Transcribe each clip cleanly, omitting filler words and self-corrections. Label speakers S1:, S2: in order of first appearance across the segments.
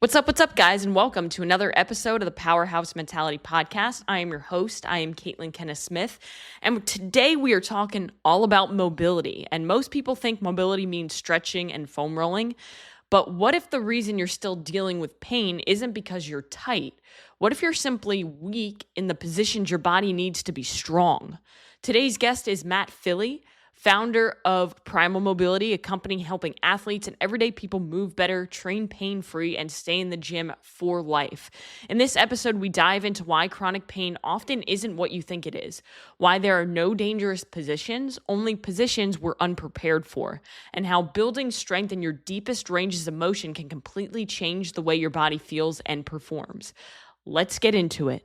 S1: What's up, guys, and welcome to another episode of the Powerhouse Mentality Podcast. I am your host. I am Kaitlyn Kenneth Smith, and today we are talking all about mobility. And most people think mobility means stretching and foam rolling, but what if the reason you're still dealing with pain isn't because you're tight? What if you're simply weak in the positions your body needs to be strong? Today's guest is Phili, founder of Primal Mobility, a company helping athletes and everyday people move better, train pain-free, and stay in the gym for life. In this episode, we dive into why chronic pain often isn't what you think it is, why there are no dangerous positions, only positions we're unprepared for, and how building strength in your deepest ranges of motion can completely change the way your body feels and performs. Let's get into it.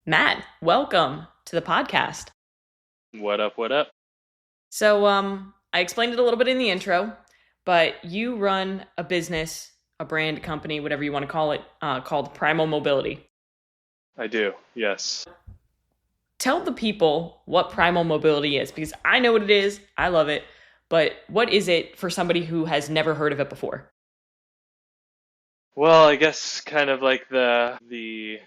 S1: Matt, welcome to the podcast.
S2: What up, what up?
S1: So, I explained it a little bit in the intro, but you run a business, a brand, company, whatever you want to call it, called Primal Mobility.
S2: I do, yes.
S1: Tell the people what Primal Mobility is, because I know what it is, I love it, but what is it for somebody who has never heard of it before?
S2: Well, I guess kind of like the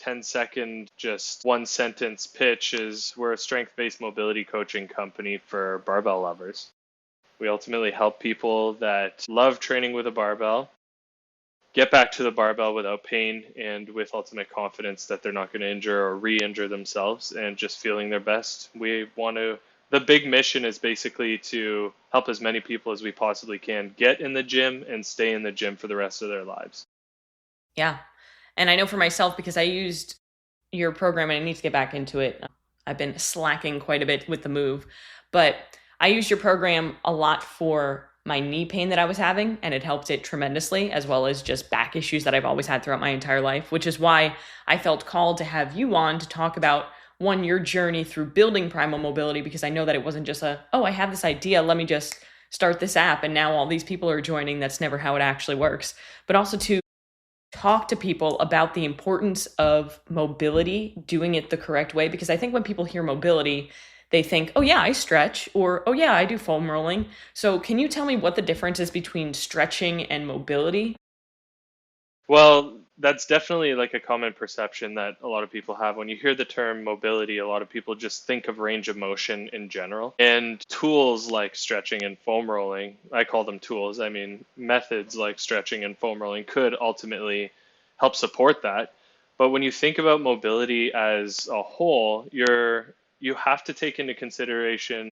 S2: 10-second, just one sentence pitch is we're a strength-based mobility coaching company for barbell lovers. We ultimately help people that love training with a barbell get back to the barbell without pain and with ultimate confidence that they're not going to injure or re-injure themselves and just feeling their best. The big mission is basically to help as many people as we possibly can get in the gym and stay in the gym for the rest of their lives.
S1: Yeah. And I know for myself, because I used your program and I need to get back into it. I've been slacking quite a bit with the move, but I used your program a lot for my knee pain that I was having, and it helped it tremendously, as well as just back issues that I've always had throughout my entire life, which is why I felt called to have you on to talk about, one, your journey through building Primal Mobility, because I know that it wasn't just I have this idea, let me just start this app, and now all these people are joining. That's never how it actually works. But also to talk to people about the importance of mobility, doing it the correct way. Because I think when people hear mobility, they think, oh yeah, I stretch, or oh yeah, I do foam rolling. So can you tell me what the difference is between stretching and mobility?
S2: Well, that's definitely like a common perception that a lot of people have. When you hear the term mobility, a lot of people just think of range of motion in general. And tools like stretching and foam rolling, I call them tools, I mean methods like stretching and foam rolling could ultimately help support that. But when you think about mobility as a whole, you have to take into consideration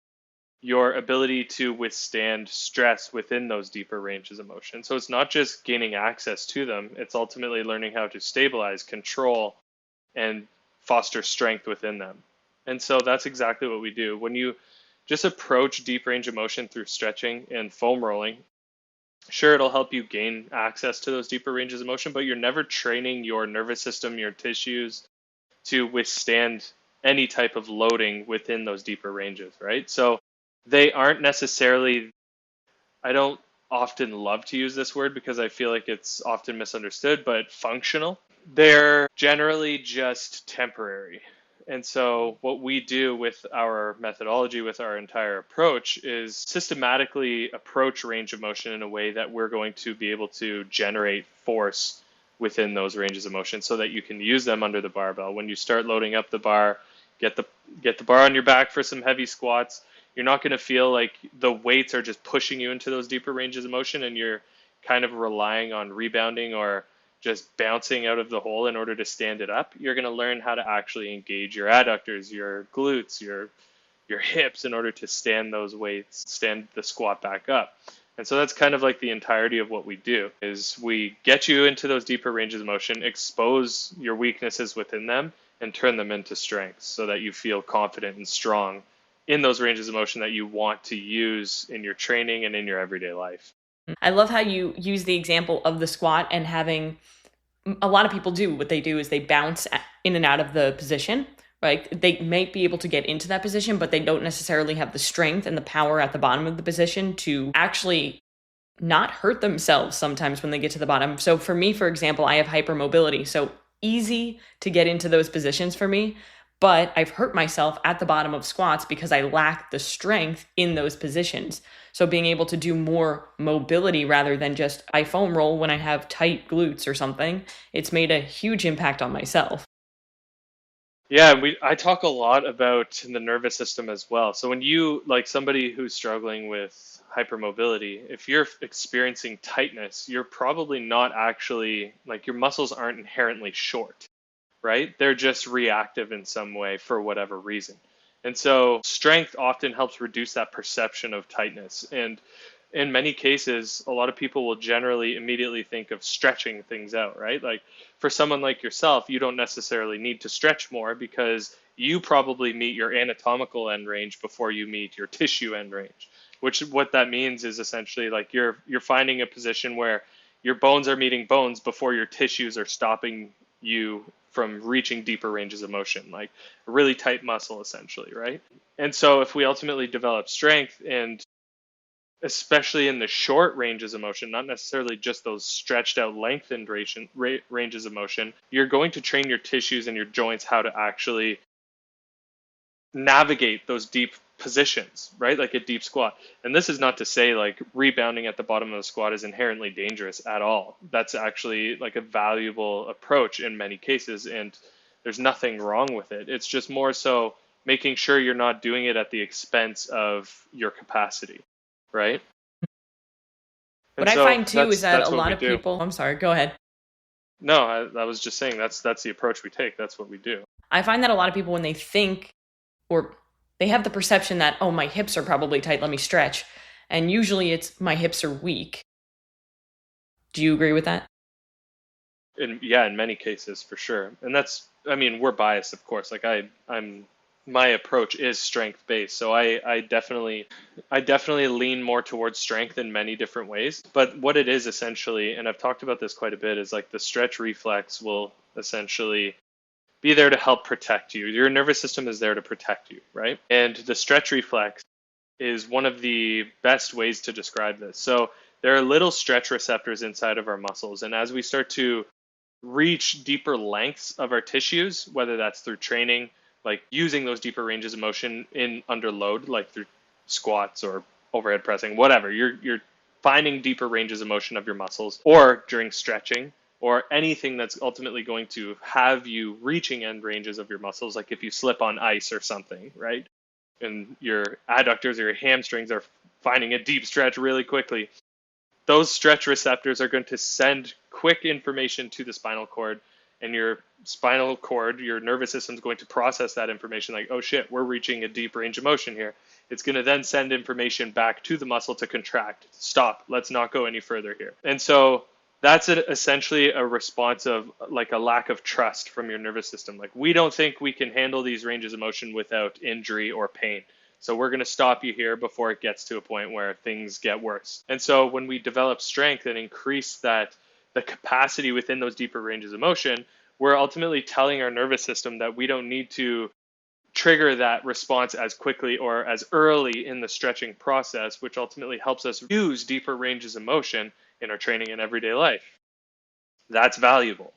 S2: your ability to withstand stress within those deeper ranges of motion. So it's not just gaining access to them, it's ultimately learning how to stabilize, control, and foster strength within them. And so that's exactly what we do. When you just approach deep range of motion through stretching and foam rolling, sure, it'll help you gain access to those deeper ranges of motion, but you're never training your nervous system, your tissues to withstand any type of loading within those deeper ranges, right? So they aren't necessarily, I don't often love to use this word because I feel like it's often misunderstood, but functional. They're generally just temporary. And so what we do with our methodology, with our entire approach, is systematically approach range of motion in a way that we're going to be able to generate force within those ranges of motion so that you can use them under the barbell. When you start loading up the bar, get the bar on your back for some heavy squats, you're not going to feel like the weights are just pushing you into those deeper ranges of motion and you're kind of relying on rebounding or just bouncing out of the hole in order to stand it up. You're going to learn how to actually engage your adductors, your glutes, your hips in order to stand those weights, stand the squat back up. And so that's kind of like the entirety of what we do is we get you into those deeper ranges of motion, expose your weaknesses within them, and turn them into strengths so that you feel confident and strong in those ranges of motion that you want to use in your training and in your everyday life.
S1: I love how you use the example of the squat and having a lot of people do. What they do is they bounce in and out of the position, right? They may be able to get into that position, but they don't necessarily have the strength and the power at the bottom of the position to actually not hurt themselves sometimes when they get to the bottom. So for me, for example, I have hypermobility. So easy to get into those positions for me, but I've hurt myself at the bottom of squats because I lack the strength in those positions. So being able to do more mobility rather than just I foam roll when I have tight glutes or something, it's made a huge impact on myself.
S2: Yeah, I talk a lot about the nervous system as well. So when you like somebody who's struggling with hypermobility, if you're experiencing tightness, you're probably not actually like your muscles aren't inherently short, right? They're just reactive in some way for whatever reason. And so strength often helps reduce that perception of tightness. And in many cases, a lot of people will generally immediately think of stretching things out, right? Like for someone like yourself, you don't necessarily need to stretch more because you probably meet your anatomical end range before you meet your tissue end range. Which what that means is essentially like you're finding a position where your bones are meeting bones before your tissues are stopping you from reaching deeper ranges of motion, like a really tight muscle essentially, right? And so if we ultimately develop strength and especially in the short ranges of motion, not necessarily just those stretched out lengthened ranges of motion, you're going to train your tissues and your joints how to actually navigate those deep positions, right? Like a deep squat. And this is not to say like rebounding at the bottom of the squat is inherently dangerous at all. That's actually like a valuable approach in many cases, and there's nothing wrong with it. It's just more so making sure you're not doing it at the expense of your capacity, right?
S1: What
S2: And
S1: I
S2: so
S1: find too is that a
S2: that's what
S1: lot
S2: we
S1: of
S2: do.
S1: people, I'm sorry, go ahead.
S2: No, I was just saying that's the approach we take. That's what we do.
S1: I find that a lot of people, when they think or they have the perception that, oh, my hips are probably tight, let me stretch. And usually it's my hips are weak. Do you agree with that?
S2: In many cases for sure. And that's, I mean, we're biased, of course. Like I'm my approach is strength based. So I definitely lean more towards strength in many different ways. But what it is essentially, and I've talked about this quite a bit, is like the stretch reflex will essentially be there to help protect you. Your nervous system is there to protect you, right? And the stretch reflex is one of the best ways to describe this. So there are little stretch receptors inside of our muscles. And as we start to reach deeper lengths of our tissues, whether that's through training, like using those deeper ranges of motion in under load, like through squats or overhead pressing, whatever, you're finding deeper ranges of motion of your muscles, or during stretching, or anything that's ultimately going to have you reaching end ranges of your muscles, like if you slip on ice or something, right? And your adductors or your hamstrings are finding a deep stretch really quickly, those stretch receptors are going to send quick information to the spinal cord, and your spinal cord, your nervous system is going to process that information like, oh shit, we're reaching a deep range of motion here. It's going to then send information back to the muscle to contract. Stop, let's not go any further here. And so that's essentially a response of like a lack of trust from your nervous system. Like, we don't think we can handle these ranges of motion without injury or pain. So we're going to stop you here before it gets to a point where things get worse. And so when we develop strength and increase the capacity within those deeper ranges of motion, we're ultimately telling our nervous system that we don't need to trigger that response as quickly or as early in the stretching process, which ultimately helps us use deeper ranges of motion in our training and everyday life. That's valuable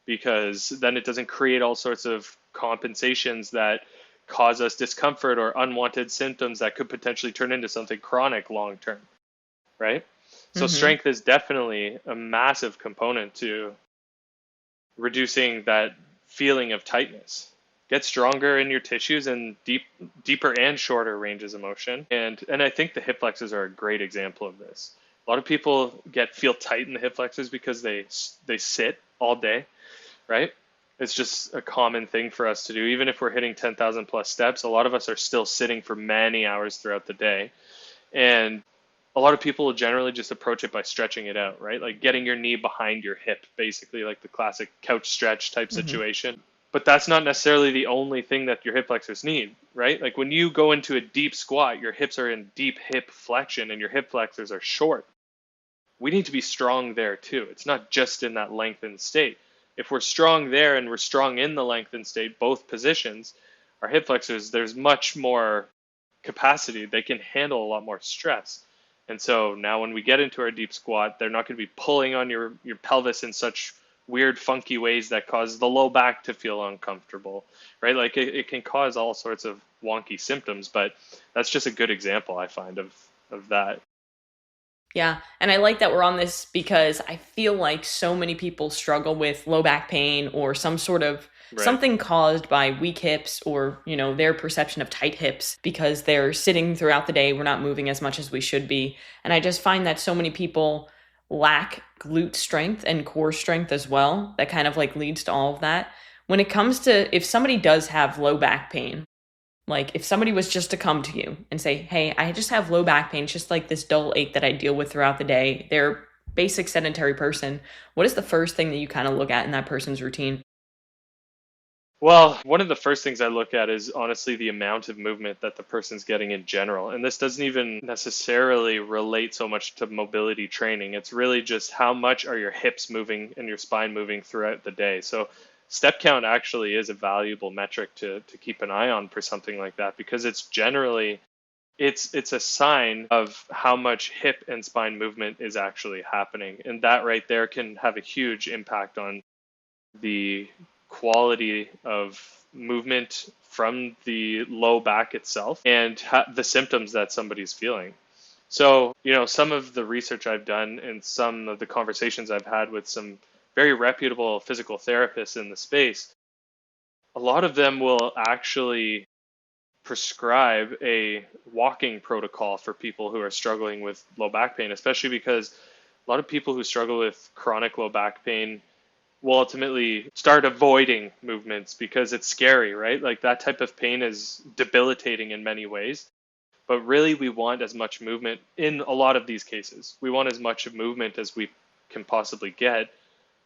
S2: because then it doesn't create all sorts of compensations that cause us discomfort or unwanted symptoms that could potentially turn into something chronic long term, right? So strength is definitely a massive component to reducing that feeling of tightness. Get stronger in your tissues and deeper and shorter ranges of motion. And I think the hip flexors are a great example of this. A lot of people feel tight in the hip flexors because they sit all day, right? It's just a common thing for us to do. Even if we're hitting 10,000 plus steps, a lot of us are still sitting for many hours throughout the day. And a lot of people will generally just approach it by stretching it out, right? Like getting your knee behind your hip, basically like the classic couch stretch type situation. But that's not necessarily the only thing that your hip flexors need, right? Like when you go into a deep squat, your hips are in deep hip flexion and your hip flexors are short. We need to be strong there too. It's not just in that lengthened state. If we're strong there and we're strong in the lengthened state, both positions, our hip flexors, there's much more capacity. They can handle a lot more stress. And so now when we get into our deep squat, they're not going to be pulling on your pelvis in such weird, funky ways that cause the low back to feel uncomfortable, right? Like it can cause all sorts of wonky symptoms, but that's just a good example I find of that.
S1: Yeah, and I like that we're on this because I feel like so many people struggle with low back pain or some sort of
S2: Right.
S1: something caused by weak hips or, their perception of tight hips because they're sitting throughout the day, we're not moving as much as we should be. And I just find that so many people lack glute strength and core strength as well. That kind of like leads to all of that. When it comes to if somebody does have low back pain, like if somebody was just to come to you and say, "Hey, I just have low back pain, it's just like this dull ache that I deal with throughout the day." They're a basic sedentary person. What is the first thing that you kind of look at in that person's routine?
S2: Well, one of the first things I look at is honestly the amount of movement that the person's getting in general. And this doesn't even necessarily relate so much to mobility training. It's really just how much are your hips moving and your spine moving throughout the day. So step count actually is a valuable metric to keep an eye on for something like that, because it's generally it's a sign of how much hip and spine movement is actually happening. And that right there can have a huge impact on the quality of movement from the low back itself and the symptoms that somebody's feeling. So, some of the research I've done and some of the conversations I've had with some very reputable physical therapists in the space, a lot of them will actually prescribe a walking protocol for people who are struggling with low back pain, especially because a lot of people who struggle with chronic low back pain will ultimately start avoiding movements because it's scary, right? Like that type of pain is debilitating in many ways. But really, we want as much movement in a lot of these cases. We want as much movement as we can possibly get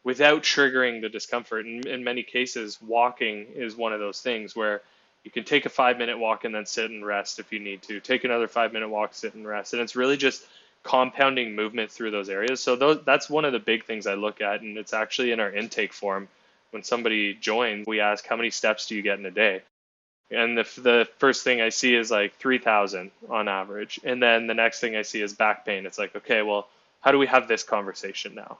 S2: without triggering the discomfort. And in many cases, walking is one of those things where you can take a 5-minute walk and then sit and rest if you need to. Take another 5-minute walk, sit and rest. And it's really just compounding movement through those areas. So that's one of the big things I look at, and it's actually in our intake form. When somebody joins, we ask, how many steps do you get in a day? And if the first thing I see is like 3,000 on average, and then the next thing I see is back pain, it's like, okay, well, how do we have this conversation now?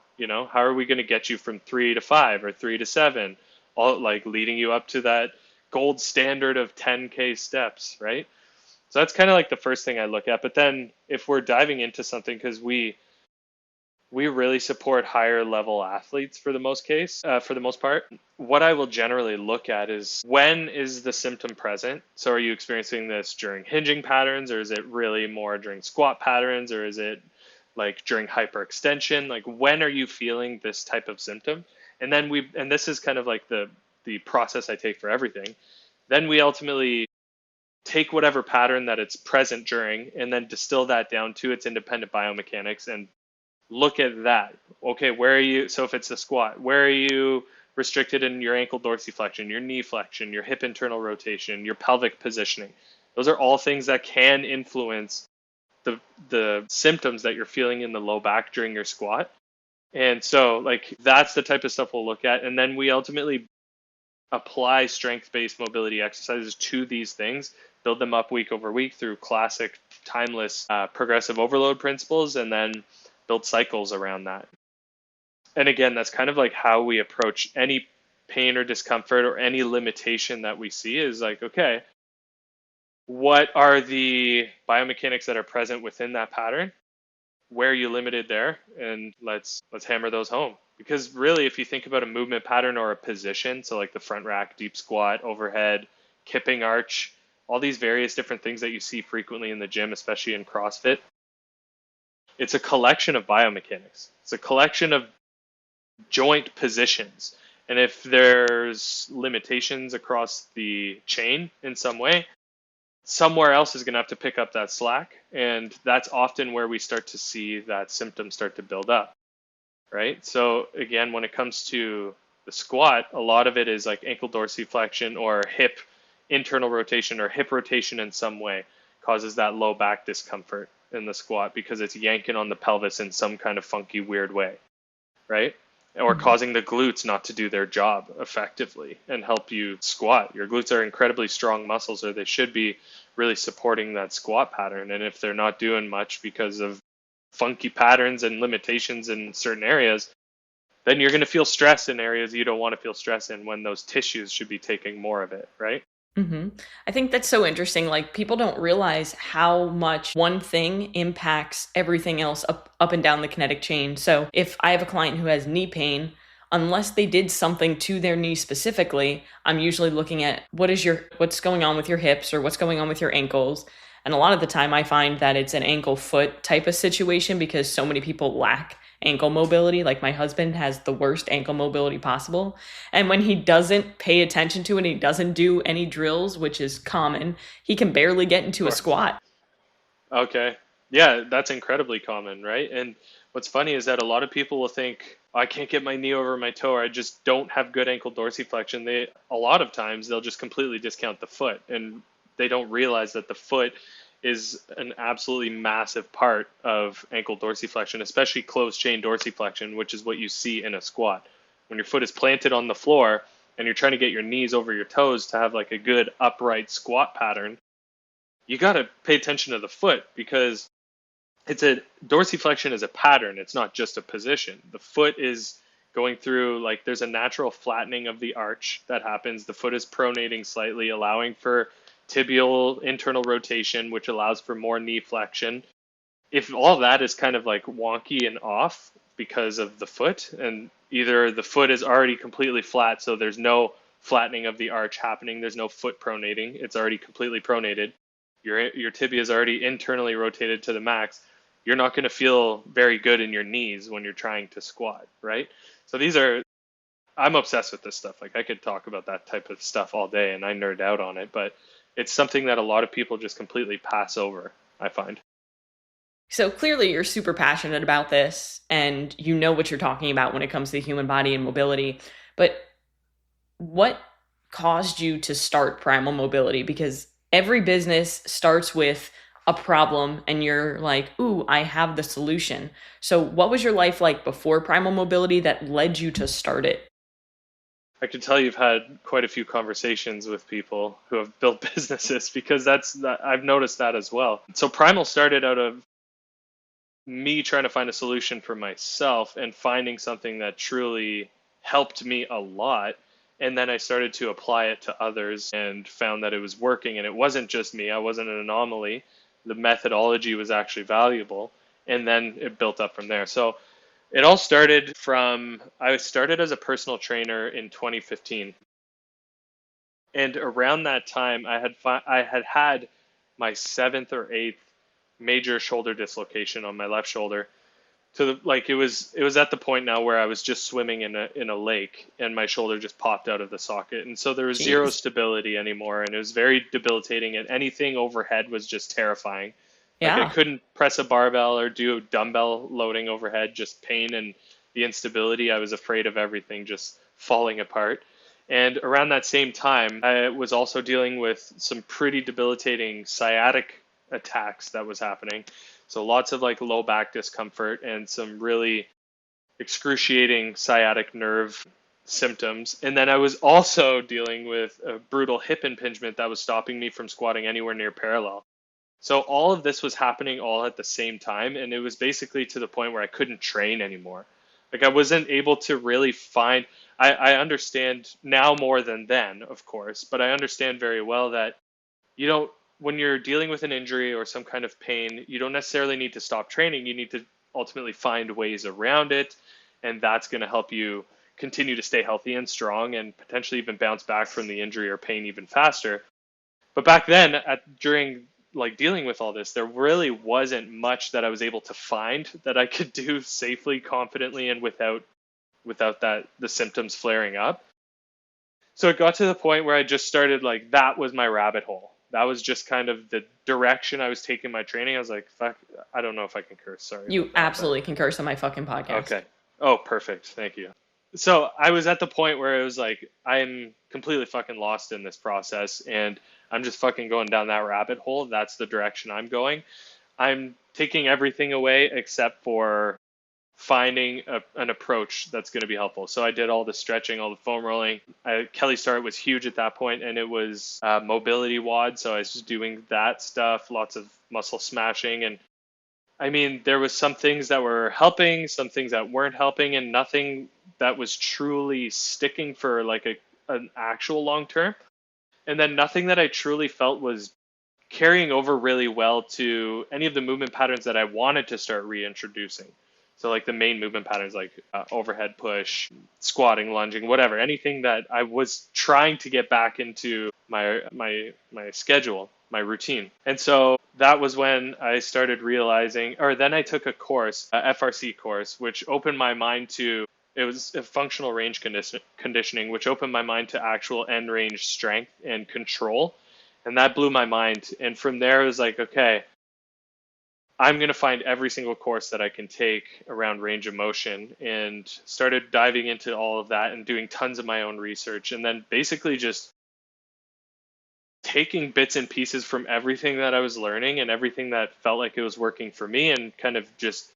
S2: How are we going to get you from 3 to 5 or 3 to 7, all like leading you up to that gold standard of 10K steps, right? So that's kind of like the first thing I look at. But then if we're diving into something, because we really support higher level athletes for the most part, what I will generally look at is, when is the symptom present? So are you experiencing this during hinging patterns, or is it really more during squat patterns, or is it like during hyperextension? Like, when are you feeling this type of symptom? And then and this is kind of like the process I take for everything. Then we ultimately take whatever pattern that it's present during and then distill that down to its independent biomechanics and look at that. Okay, where are you? So if it's the squat, where are you restricted in your ankle dorsiflexion, your knee flexion, your hip internal rotation, your pelvic positioning? Those are all things that can influence the symptoms that you're feeling in the low back during your squat. And so like that's the type of stuff we'll look at. And then we ultimately apply strength-based mobility exercises to these things, build them up week over week through classic, timeless, progressive overload principles, and then build cycles around that. And again, that's kind of like how we approach any pain or discomfort or any limitation that we see, is like, okay, what are the biomechanics that are present within that pattern? Where are you limited there? And let's hammer those home. Because really, if you think about a movement pattern or a position, so like the front rack, deep squat, overhead, kipping arch, all these various different things that you see frequently in the gym, especially in CrossFit, it's a collection of biomechanics. It's a collection of joint positions. And if there's limitations across the chain in some way, somewhere else is going to have to pick up that slack. And that's often where we start to see that symptoms start to build up, right? So again, when it comes to the squat, a lot of it is like ankle dorsiflexion or hip internal rotation or hip rotation in some way causes that low back discomfort in the squat because it's yanking on the pelvis in some kind of funky, weird way, right? Or causing the glutes not to do their job effectively and help you squat. Your glutes are incredibly strong muscles, or they should be really supporting that squat pattern. And if they're not doing much because of funky patterns and limitations in certain areas, then you're going to feel stress in areas you don't want to feel stress in when those tissues should be taking more of it, right?
S1: hmm I think that's so interesting. Like people don't realize how much one thing impacts everything else up and down the kinetic chain. So if I have a client who has knee pain, unless they did something to their knee specifically, I'm usually looking at what's going on with your hips or what's going on with your ankles. And a lot of the time I find that it's an ankle foot type of situation because so many people lack ankle mobility. Like my husband has the worst ankle mobility possible. And when he doesn't pay attention to it, he doesn't do any drills, which is common, he can barely get into a
S2: Of course.
S1: squat.
S2: Okay. Yeah, that's incredibly common, right? And what's funny is that a lot of people will think, I can't get my knee over my toe, or I just don't have good ankle dorsiflexion. A lot of times they'll just completely discount the foot, and they don't realize that the foot is an absolutely massive part of ankle dorsiflexion, especially closed chain dorsiflexion, which is what you see in a squat. When your foot is planted on the floor and you're trying to get your knees over your toes to have like a good upright squat pattern, you got to pay attention to the foot because dorsiflexion is a pattern. It's not just a position. The foot is going through, like, there's a natural flattening of the arch that happens. The foot is pronating slightly, allowing for tibial internal rotation, which allows for more knee flexion. If all that is kind of like wonky and off because of the foot, and either the foot is already completely flat, so there's no flattening of the arch happening, there's no foot pronating, it's already completely pronated, your tibia is already internally rotated to the max, you're not going to feel very good in your knees when you're trying to squat, right? So I'm obsessed with this stuff. Like I could talk about that type of stuff all day and I nerd out on it, but it's something that a lot of people just completely pass over, I find.
S1: So clearly you're super passionate about this and you know what you're talking about when it comes to the human body and mobility. But what caused you to start Primal Mobility? Because every business starts with a problem and you're like, ooh, I have the solution. So what was your life like before Primal Mobility that led you to start it?
S2: I can tell you've had quite a few conversations with people who have built businesses because I've noticed that as well. So Primal started out of me trying to find a solution for myself and finding something that truly helped me a lot. And then I started to apply it to others and found that it was working. And it wasn't just me, I wasn't an anomaly. The methodology was actually valuable. And then it built up from there. So it all started I started as a personal trainer in 2015. And around that time, I had my seventh or eighth major shoulder dislocation on my left shoulder. It was at the point now where I was just swimming in a lake and my shoulder just popped out of the socket, and so there was zero
S1: Jeez.
S2: stability anymore, and it was very debilitating, and anything overhead was just terrifying. Like I
S1: Yeah.
S2: couldn't press a barbell or do dumbbell loading overhead, just pain and the instability. I was afraid of everything just falling apart. And around that same time, I was also dealing with some pretty debilitating sciatic attacks that was happening. So lots of like low back discomfort and some really excruciating sciatic nerve symptoms. And then I was also dealing with a brutal hip impingement that was stopping me from squatting anywhere near parallel. So all of this was happening all at the same time, and it was basically to the point where I couldn't train anymore. Like I wasn't able to really find. I understand now more than then, of course, but I understand very well that you don't. When you're dealing with an injury or some kind of pain, you don't necessarily need to stop training. You need to ultimately find ways around it, and that's going to help you continue to stay healthy and strong, and potentially even bounce back from the injury or pain even faster. But back then, during like dealing with all this, there really wasn't much that I was able to find that I could do safely, confidently, and without the symptoms flaring up. So it got to the point where I just started, like, that was my rabbit hole. That was just kind of the direction I was taking my training. I was like, fuck, I don't know if I can curse. Sorry
S1: You
S2: about that.
S1: absolutely can curse on my fucking podcast.
S2: Okay. Oh, perfect. Thank you. So I was at the point where it was like, I'm completely fucking lost in this process and I'm just fucking going down that rabbit hole. That's the direction I'm going. I'm taking everything away except for finding an approach that's going to be helpful. So I did all the stretching, all the foam rolling. Kelly Start was huge at that point, and it was mobility WOD. So I was just doing that stuff, lots of muscle smashing. And I mean, there was some things that were helping, some things that weren't helping, and nothing that was truly sticking for like an actual long term. And then nothing that I truly felt was carrying over really well to any of the movement patterns that I wanted to start reintroducing. So like the main movement patterns like overhead push, squatting, lunging, whatever, anything that I was trying to get back into my schedule, my routine. And so that was when I started realizing, or then I took a course, a FRC course, which opened my mind to, it was a functional range conditioning, which opened my mind to actual end range strength and control. And that blew my mind. And from there, it was like, okay, I'm going to find every single course that I can take around range of motion, and started diving into all of that and doing tons of my own research. And then basically just taking bits and pieces from everything that I was learning and everything that felt like it was working for me, and kind of just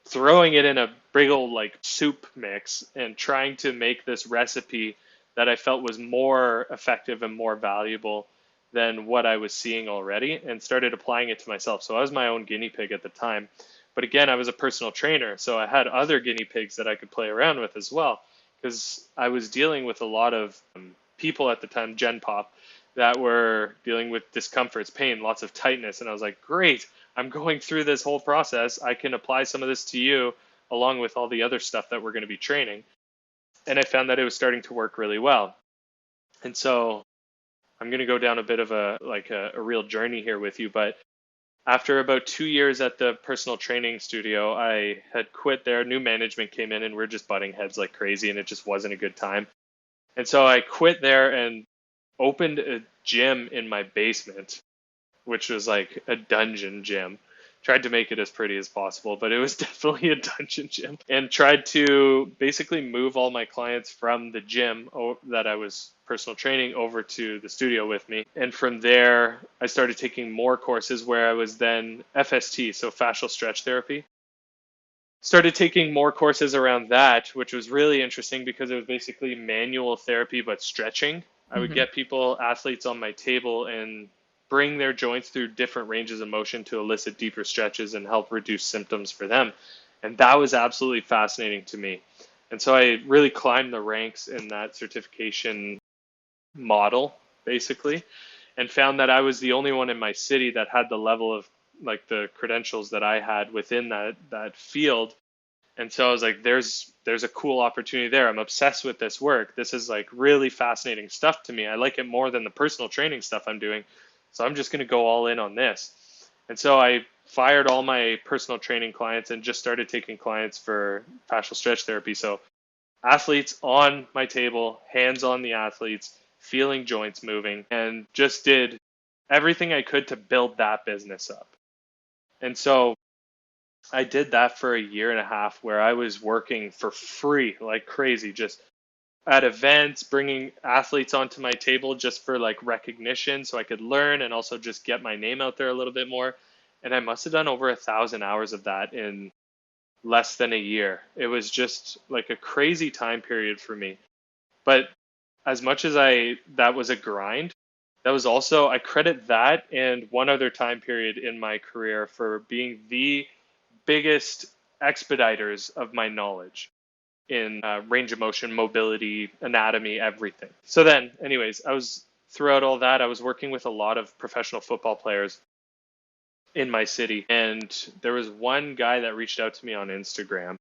S2: throwing it in a big old like soup mix and trying to make this recipe that I felt was more effective and more valuable than what I was seeing already, and started applying it to myself. So I was my own guinea pig at the time. But again, I was a personal trainer, so I had other guinea pigs that I could play around with as well, because I was dealing with a lot of people at the time, Gen Pop, that were dealing with discomforts, pain, lots of tightness. And I was like, great, I'm going through this whole process. I can apply some of this to you along with all the other stuff that we're going to be training. And I found that it was starting to work really well. And so I'm going to go down a bit of a real journey here with you. But after about 2 years at the personal training studio, I had quit there. New management came in and we're just butting heads like crazy, and it just wasn't a good time. And so I quit there and opened a gym in my basement, which was like a dungeon gym. Tried to make it as pretty as possible, but it was definitely a dungeon gym, and tried to basically move all my clients from the gym that I was personal training over to the studio with me. And from there, I started taking more courses where I was then FST, so fascial stretch therapy. Started taking more courses around that, which was really interesting because it was basically manual therapy, but stretching. I would get people, athletes on my table, and bring their joints through different ranges of motion to elicit deeper stretches and help reduce symptoms for them. And that was absolutely fascinating to me. And so I really climbed the ranks in that certification model, basically, and found that I was the only one in my city that had the level of like the credentials that I had within that field. And so I was like, there's a cool opportunity there. I'm obsessed with this work. This is like really fascinating stuff to me. I like it more than the personal training stuff I'm doing. So I'm just going to go all in on this. And so I fired all my personal training clients and just started taking clients for fascial stretch therapy. So athletes on my table, hands on the athletes, feeling joints moving, and just did everything I could to build that business up. And so I did that for a year and a half, where I was working for free like crazy, just at events, bringing athletes onto my table just for like recognition so I could learn and also just get my name out there a little bit more. And I must have done over 1,000 hours of that in less than a year. It was just like a crazy time period for me. But as much as that was a grind, that was also, I credit that and one other time period in my career for being the biggest expediters of my knowledge in range of motion, mobility, anatomy, everything. So then, anyways, throughout all that, I was working with a lot of professional football players in my city. And there was one guy that reached out to me on Instagram.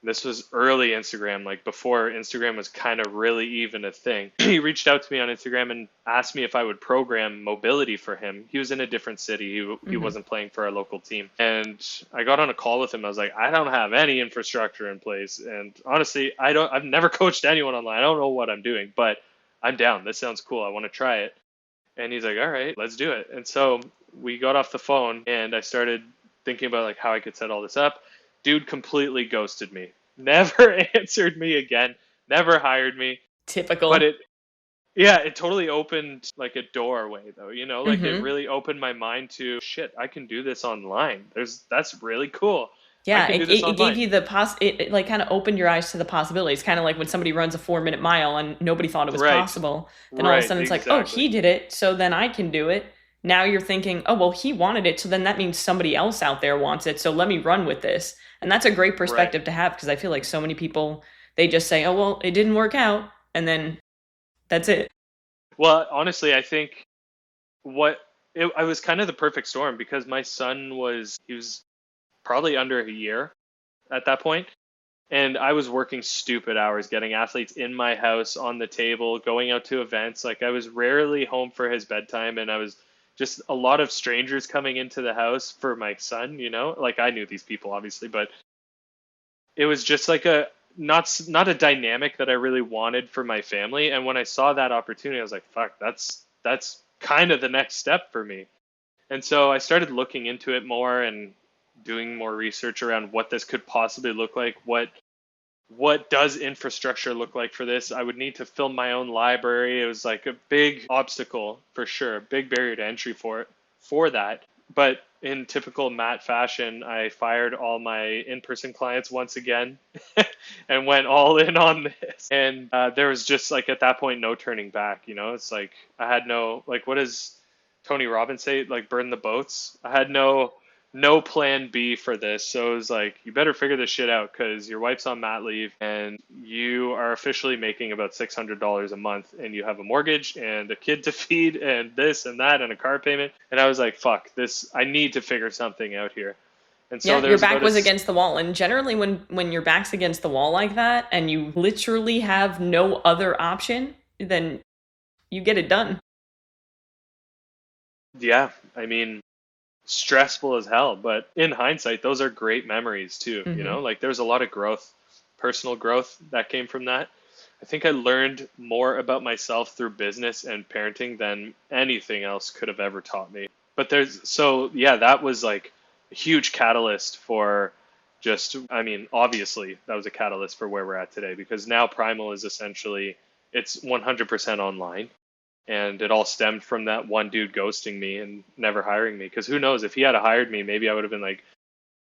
S2: This was early Instagram, like before Instagram was kind of really even a thing. He reached out to me on Instagram and asked me if I would program mobility for him. He was in a different city. He wasn't playing for our local team. And I got on a call with him. I was like, I don't have any infrastructure in place. And honestly, I've never coached anyone online. I don't know what I'm doing, but I'm down. This sounds cool. I want to try it. And he's like, all right, let's do it. And so we got off the phone and I started thinking about like how I could set all this up. Dude completely ghosted me. Never answered me again. Never hired me.
S1: Typical.
S2: But it totally opened like a doorway though, like it really opened my mind to shit, I can do this online. That's really cool.
S1: Yeah, it gave you it like kind of opened your eyes to the possibilities. Kind of like when somebody runs a 4-minute mile and nobody thought it was possible. Then all of a sudden it's like, oh, he did it, so then I can do it. Now you're thinking, oh, well, he wanted it. So then that means somebody else out there wants it. So let me run with this. And that's a great
S2: Right.
S1: perspective to have because I feel like so many people, they just say, oh, well, it didn't work out. And then that's it.
S2: Well, honestly, I think what I was kind of the perfect storm because my son he was probably under a year at that point. And I was working stupid hours, getting athletes in my house on the table, going out to events. Like I was rarely home for his bedtime, and I was just a lot of strangers coming into the house for my son. Like I knew these people obviously, but it was just like a not a dynamic that I really wanted for my family. And when I saw that opportunity, I was like, "Fuck, that's kind of the next step for me." And so I started looking into it more and doing more research around what this could possibly look like. What does infrastructure look like for this? I would need to film my own library. It was like a big obstacle for sure, a big barrier to entry for that. But in typical Matt fashion, I fired all my in-person clients once again and went all in on this. And there was just like at that point no turning back. It's like I had no like what does Tony Robbins say? Like burn the boats. I had no plan B for this. So it was like, you better figure this shit out because your wife's on mat leave and you are officially making about $600 a month and you have a mortgage and a kid to feed and this and that and a car payment. And I was like, fuck this. I need to figure something out here. And so
S1: Yeah, your
S2: there's
S1: back
S2: about
S1: was against the wall. And generally when your back's against the wall like that and you literally have no other option, then you get it done.
S2: yeah, I mean, stressful as hell, but in hindsight, those are great memories too.
S1: Hmm.
S2: Like there's a lot of growth, personal growth that came from that. I think I learned more about myself through business and parenting than anything else could have ever taught me. But yeah, that was like a huge catalyst for I mean, obviously that was a catalyst for where we're at today because now Primal is essentially, it's 100% online. And it all stemmed from that one dude ghosting me and never hiring me. Because who knows, if he had hired me, maybe I would have been like,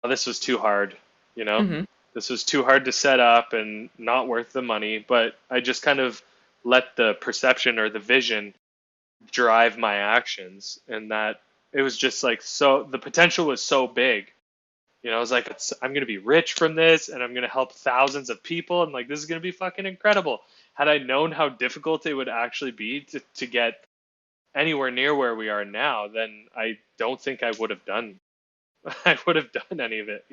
S2: oh, this was too hard, you know?
S1: Hmm.
S2: This was too hard to set up and not worth the money. But I just kind of let the perception or the vision drive my actions. And that it was just like, so the potential was so big. I was like, I'm going to be rich from this and I'm going to help thousands of people. And like, this is going to be fucking incredible. Had I known how difficult it would actually be to get anywhere near where we are now, then I don't think I would have done I would have done any of it.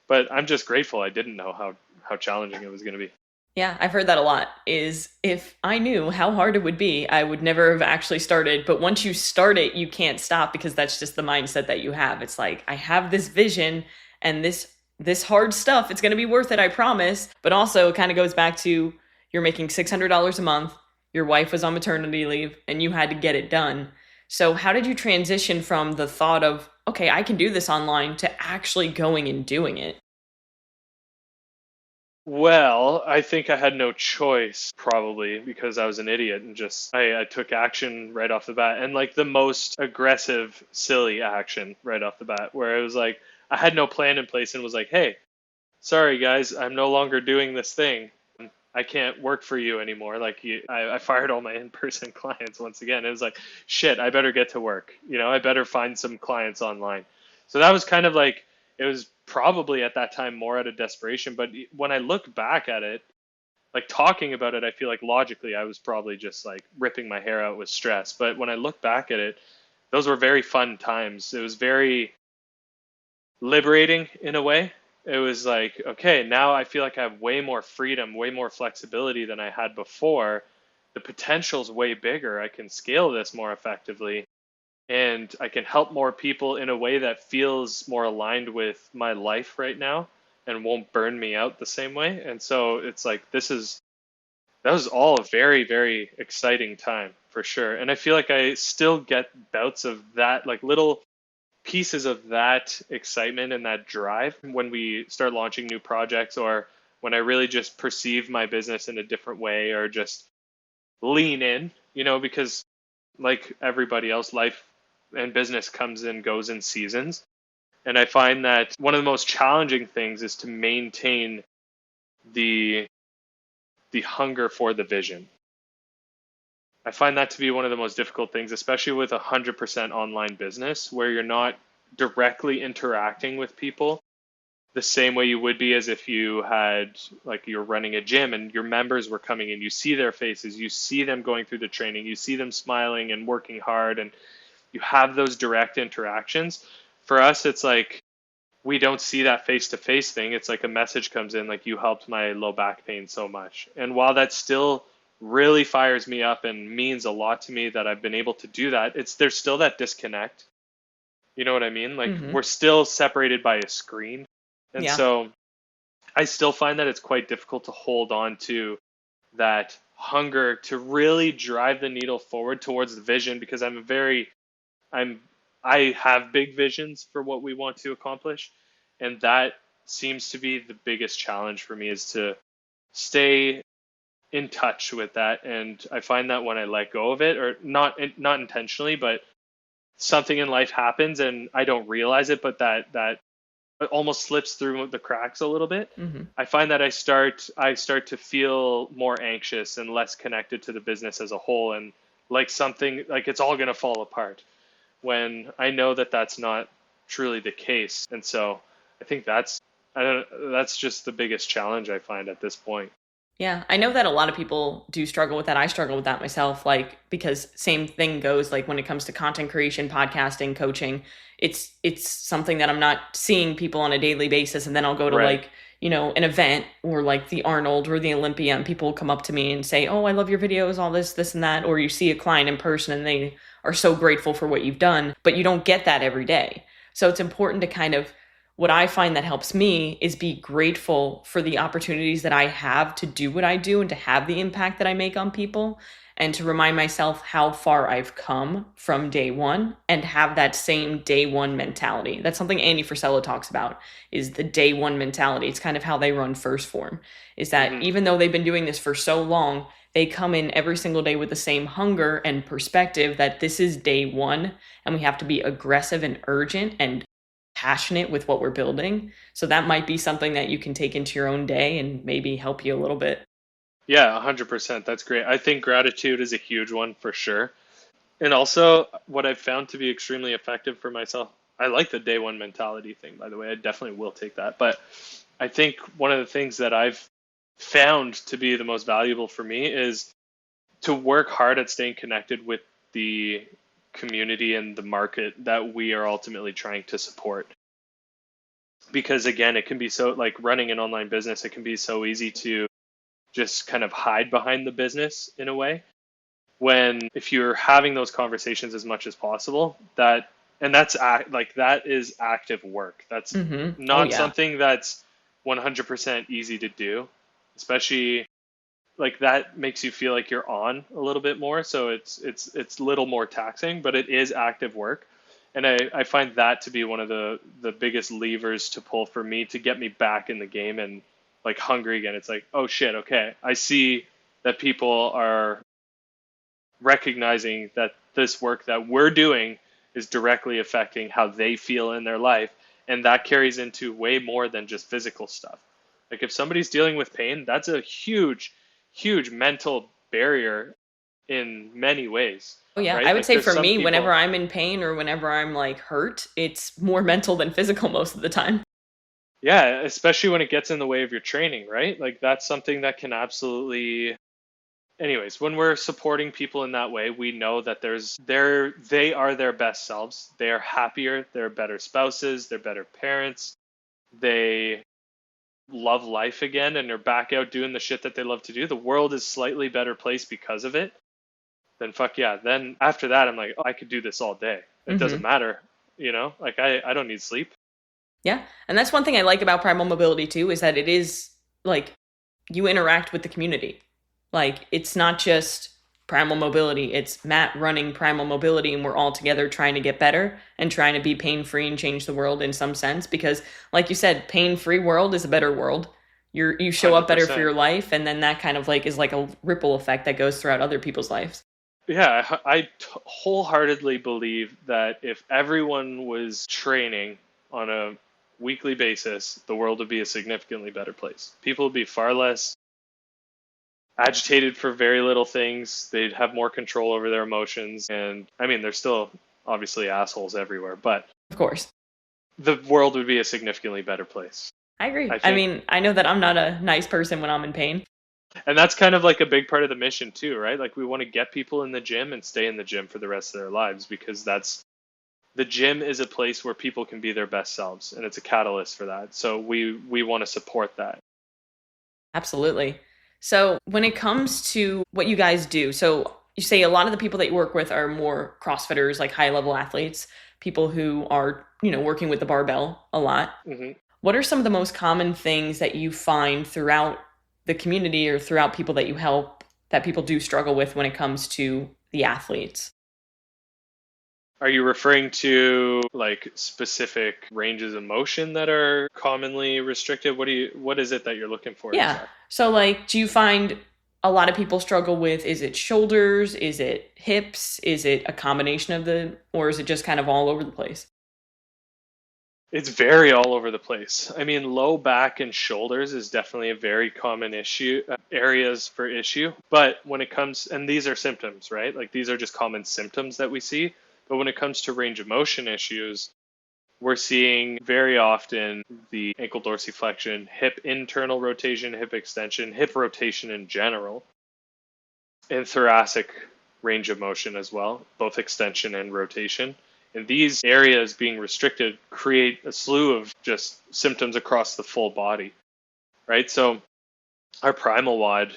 S2: But I'm just grateful I didn't know how challenging it was going to be.
S1: Yeah, I've heard that a lot. Is if I knew how hard it would be, I would never have actually started. But once you start it, you can't stop because that's just the mindset that you have. It's like, I have this vision and this hard stuff, it's going to be worth it, I promise. But also it kind of goes back to you're making $600 a month, your wife was on maternity leave, and you had to get it done. So how did you transition from the thought of, okay, I can do this online to actually going and doing it?
S2: Well, I think I had no choice probably because I was an idiot and just I took action right off the bat and like the most aggressive, silly action right off the bat where it was like I had no plan in place and was like, hey, sorry guys, I'm no longer doing this thing. I can't work for you anymore. Like I fired all my in-person clients once again. It was like, shit, I better get to work. I better find some clients online. So that was kind of like, it was probably at that time more out of desperation. But when I look back at it, like talking about it, I feel like logically I was probably just like ripping my hair out with stress. But when I look back at it, those were very fun times. It was very liberating in a way. It was like, okay, now I feel like I have way more freedom, way more flexibility than I had before. The potential's way bigger. I can scale this more effectively and I can help more people in a way that feels more aligned with my life right now and won't burn me out the same way. And so it's like that was all a very, very exciting time for sure. And I feel like I still get bouts of that, like little pieces of that excitement and that drive when we start launching new projects or when I really just perceive my business in a different way or just lean in, because like everybody else, life and business comes and goes in seasons. And I find that one of the most challenging things is to maintain the hunger for the vision. I find that to be one of the most difficult things, especially with 100% online business where you're not directly interacting with people the same way you would be as if you had, like, you're running a gym and your members were coming in. You see their faces, you see them going through the training, you see them smiling and working hard, and you have those direct interactions. For us, it's like we don't see that face to face thing. It's like a message comes in, like, you helped my low back pain so much. And while that still really fires me up and means a lot to me that I've been able to do that, there's still that disconnect. You know what I mean? Like,
S1: Mm-hmm.
S2: we're still separated by a screen. And
S1: Yeah.
S2: so I still find that it's quite difficult to hold on to that hunger to really drive the needle forward towards the vision, because I'm I have big visions for what we want to accomplish, and that seems to be the biggest challenge for me, is to stay in touch with that. And I find that when I let go of it, or not intentionally, but something in life happens and I don't realize it, but that it almost slips through the cracks a little bit.
S1: Mm-hmm.
S2: I find that I start to feel more anxious and less connected to the business as a whole, and like something like it's all going to fall apart, when I know that that's not truly the case. And so I think that's just the biggest challenge I find at this point.
S1: Yeah, I know that a lot of people do struggle with that. I struggle with that myself, like, because same thing goes, like, when it comes to content creation, podcasting, coaching, it's something that I'm not seeing people on a daily basis, and then I'll go to,
S2: Right.
S1: like, an event or like the Arnold or the Olympia, and people will come up to me and say, "Oh, I love your videos, all this and that," or you see a client in person and they are so grateful for what you've done, but you don't get that every day. So it's important to kind of, what I find that helps me is be grateful for the opportunities that I have to do what I do and to have the impact that I make on people, and to remind myself how far I've come from day one and have that same day one mentality. That's something Andy Frisella talks about, is the day one mentality. It's kind of how they run First Form, is that
S2: Hmm.
S1: even though they've been doing this for so long, they come in every single day with the same hunger and perspective that this is day one, and we have to be aggressive and urgent and passionate with what we're building. So that might be something that you can take into your own day and maybe help you a little bit.
S2: Yeah, 100%. That's great. I think gratitude is a huge one for sure. And also, what I've found to be extremely effective for myself, I like the day one mentality thing, by the way. I definitely will take that. But I think one of the things that I've found to be the most valuable for me is to work hard at staying connected with the community and the market that we are ultimately trying to support. Because again, it can be so, like, running an online business, it can be so easy to just kind of hide behind the business in a way, when if you're having those conversations as much as possible, that is active work. That's
S1: Mm-hmm. Oh,
S2: not
S1: yeah.
S2: something that's 100% easy to do, especially, like, that makes you feel like you're on a little bit more, so it's a little more taxing, but it is active work. And I find that to be one of the biggest levers to pull for me to get me back in the game and, like, hungry again. It's like, oh shit, okay, I see that people are recognizing that this work that we're doing is directly affecting how they feel in their life, and that carries into way more than just physical stuff. Like, if somebody's dealing with pain, that's a huge mental barrier in many ways,
S1: Oh, yeah. I
S2: right?
S1: would
S2: Like,
S1: say
S2: there's
S1: for
S2: some
S1: me, whenever
S2: people.
S1: I'm in pain or whenever I'm like hurt, it's more mental than physical most of the time.
S2: Yeah, especially when it gets in the way of your training, right? Like, that's something that can absolutely. Anyways, when we're supporting people in that way, we know that they are their best selves. They are happier, they're better spouses, they're better parents. They love life again and they're back out doing the shit that they love to do. The world is slightly better place because of it. Then fuck yeah. Then after that, I'm like, oh, I could do this all day. It doesn't
S1: Mm-hmm.
S2: matter, Like, I don't need sleep.
S1: Yeah. And that's one thing I like about Primal Mobility too, is that it is like, you interact with the community. Like, it's not just Primal Mobility, it's Matt running Primal Mobility, and we're all together trying to get better and trying to be pain free and change the world in some sense. Because, like you said, pain free world is a better world. You show up better for
S2: 100%.
S1: your life, and then that kind of like is like a ripple effect that goes throughout other people's lives.
S2: Yeah, I wholeheartedly believe that if everyone was training on a weekly basis, the world would be a significantly better place. People would be far less agitated for very little things. They'd have more control over their emotions. And I mean, they're still obviously assholes everywhere, but
S1: Of course.
S2: the world would be a significantly better place.
S1: I agree.
S2: I
S1: I
S2: think.
S1: mean, I know that I'm not a nice person when I'm in pain.
S2: And that's kind of like a big part of the mission too, right? Like we want to get people in the gym and stay in the gym for the rest of their lives, because the gym is a place where people can be their best selves, and it's a catalyst for that. So we want to support that.
S1: Absolutely. So when it comes to what you guys do, so you say a lot of the people that you work with are more CrossFitters, like high level athletes, people who are, working with the barbell a lot.
S2: Hmm.
S1: What are some of the most common things that you find throughout the community or throughout people that you help that people do struggle with when it comes to the athletes?
S2: Are you referring to like specific ranges of motion that are commonly restricted? What is it that you're looking for
S1: Yeah.
S2: exactly?
S1: So, like, do you find a lot of people struggle with, is it shoulders? Is it hips? Is it a combination of or is it just kind of all over the place?
S2: It's very all over the place. I mean, low back and shoulders is definitely a very common issue, areas for issue. But when it comes, and these are symptoms, right? Like these are just common symptoms that we see. But when it comes to range of motion issues, we're seeing very often the ankle dorsiflexion, hip internal rotation, hip extension, hip rotation in general, and thoracic range of motion as well, both extension and rotation. And these areas being restricted create a slew of just symptoms across the full body, right? So our Primal WOD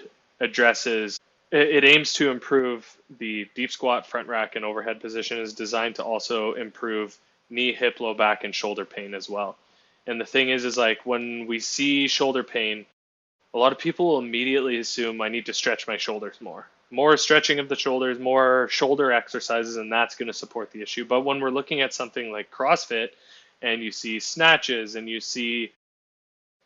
S2: it aims to improve the deep squat, front rack, and overhead position. Is designed to also improve knee, hip, low back, and shoulder pain as well. And the thing is like when we see shoulder pain, a lot of people will immediately assume I need to stretch my shoulders more. More stretching of the shoulders, more shoulder exercises, and that's going to support the issue. But when we're looking at something like CrossFit and you see snatches and you see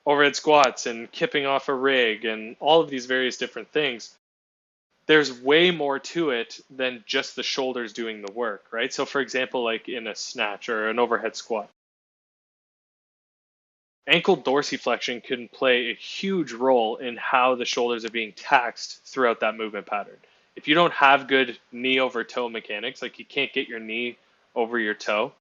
S2: overhead squats and kipping off a rig and all of these various different things, there's way more to it than just the shoulders doing the work, right? So for example, like in a snatch or an overhead squat, ankle dorsiflexion can play a huge role in how the shoulders are being taxed throughout that movement pattern. If you don't have good knee over toe mechanics, like you can't get your knee over your toe,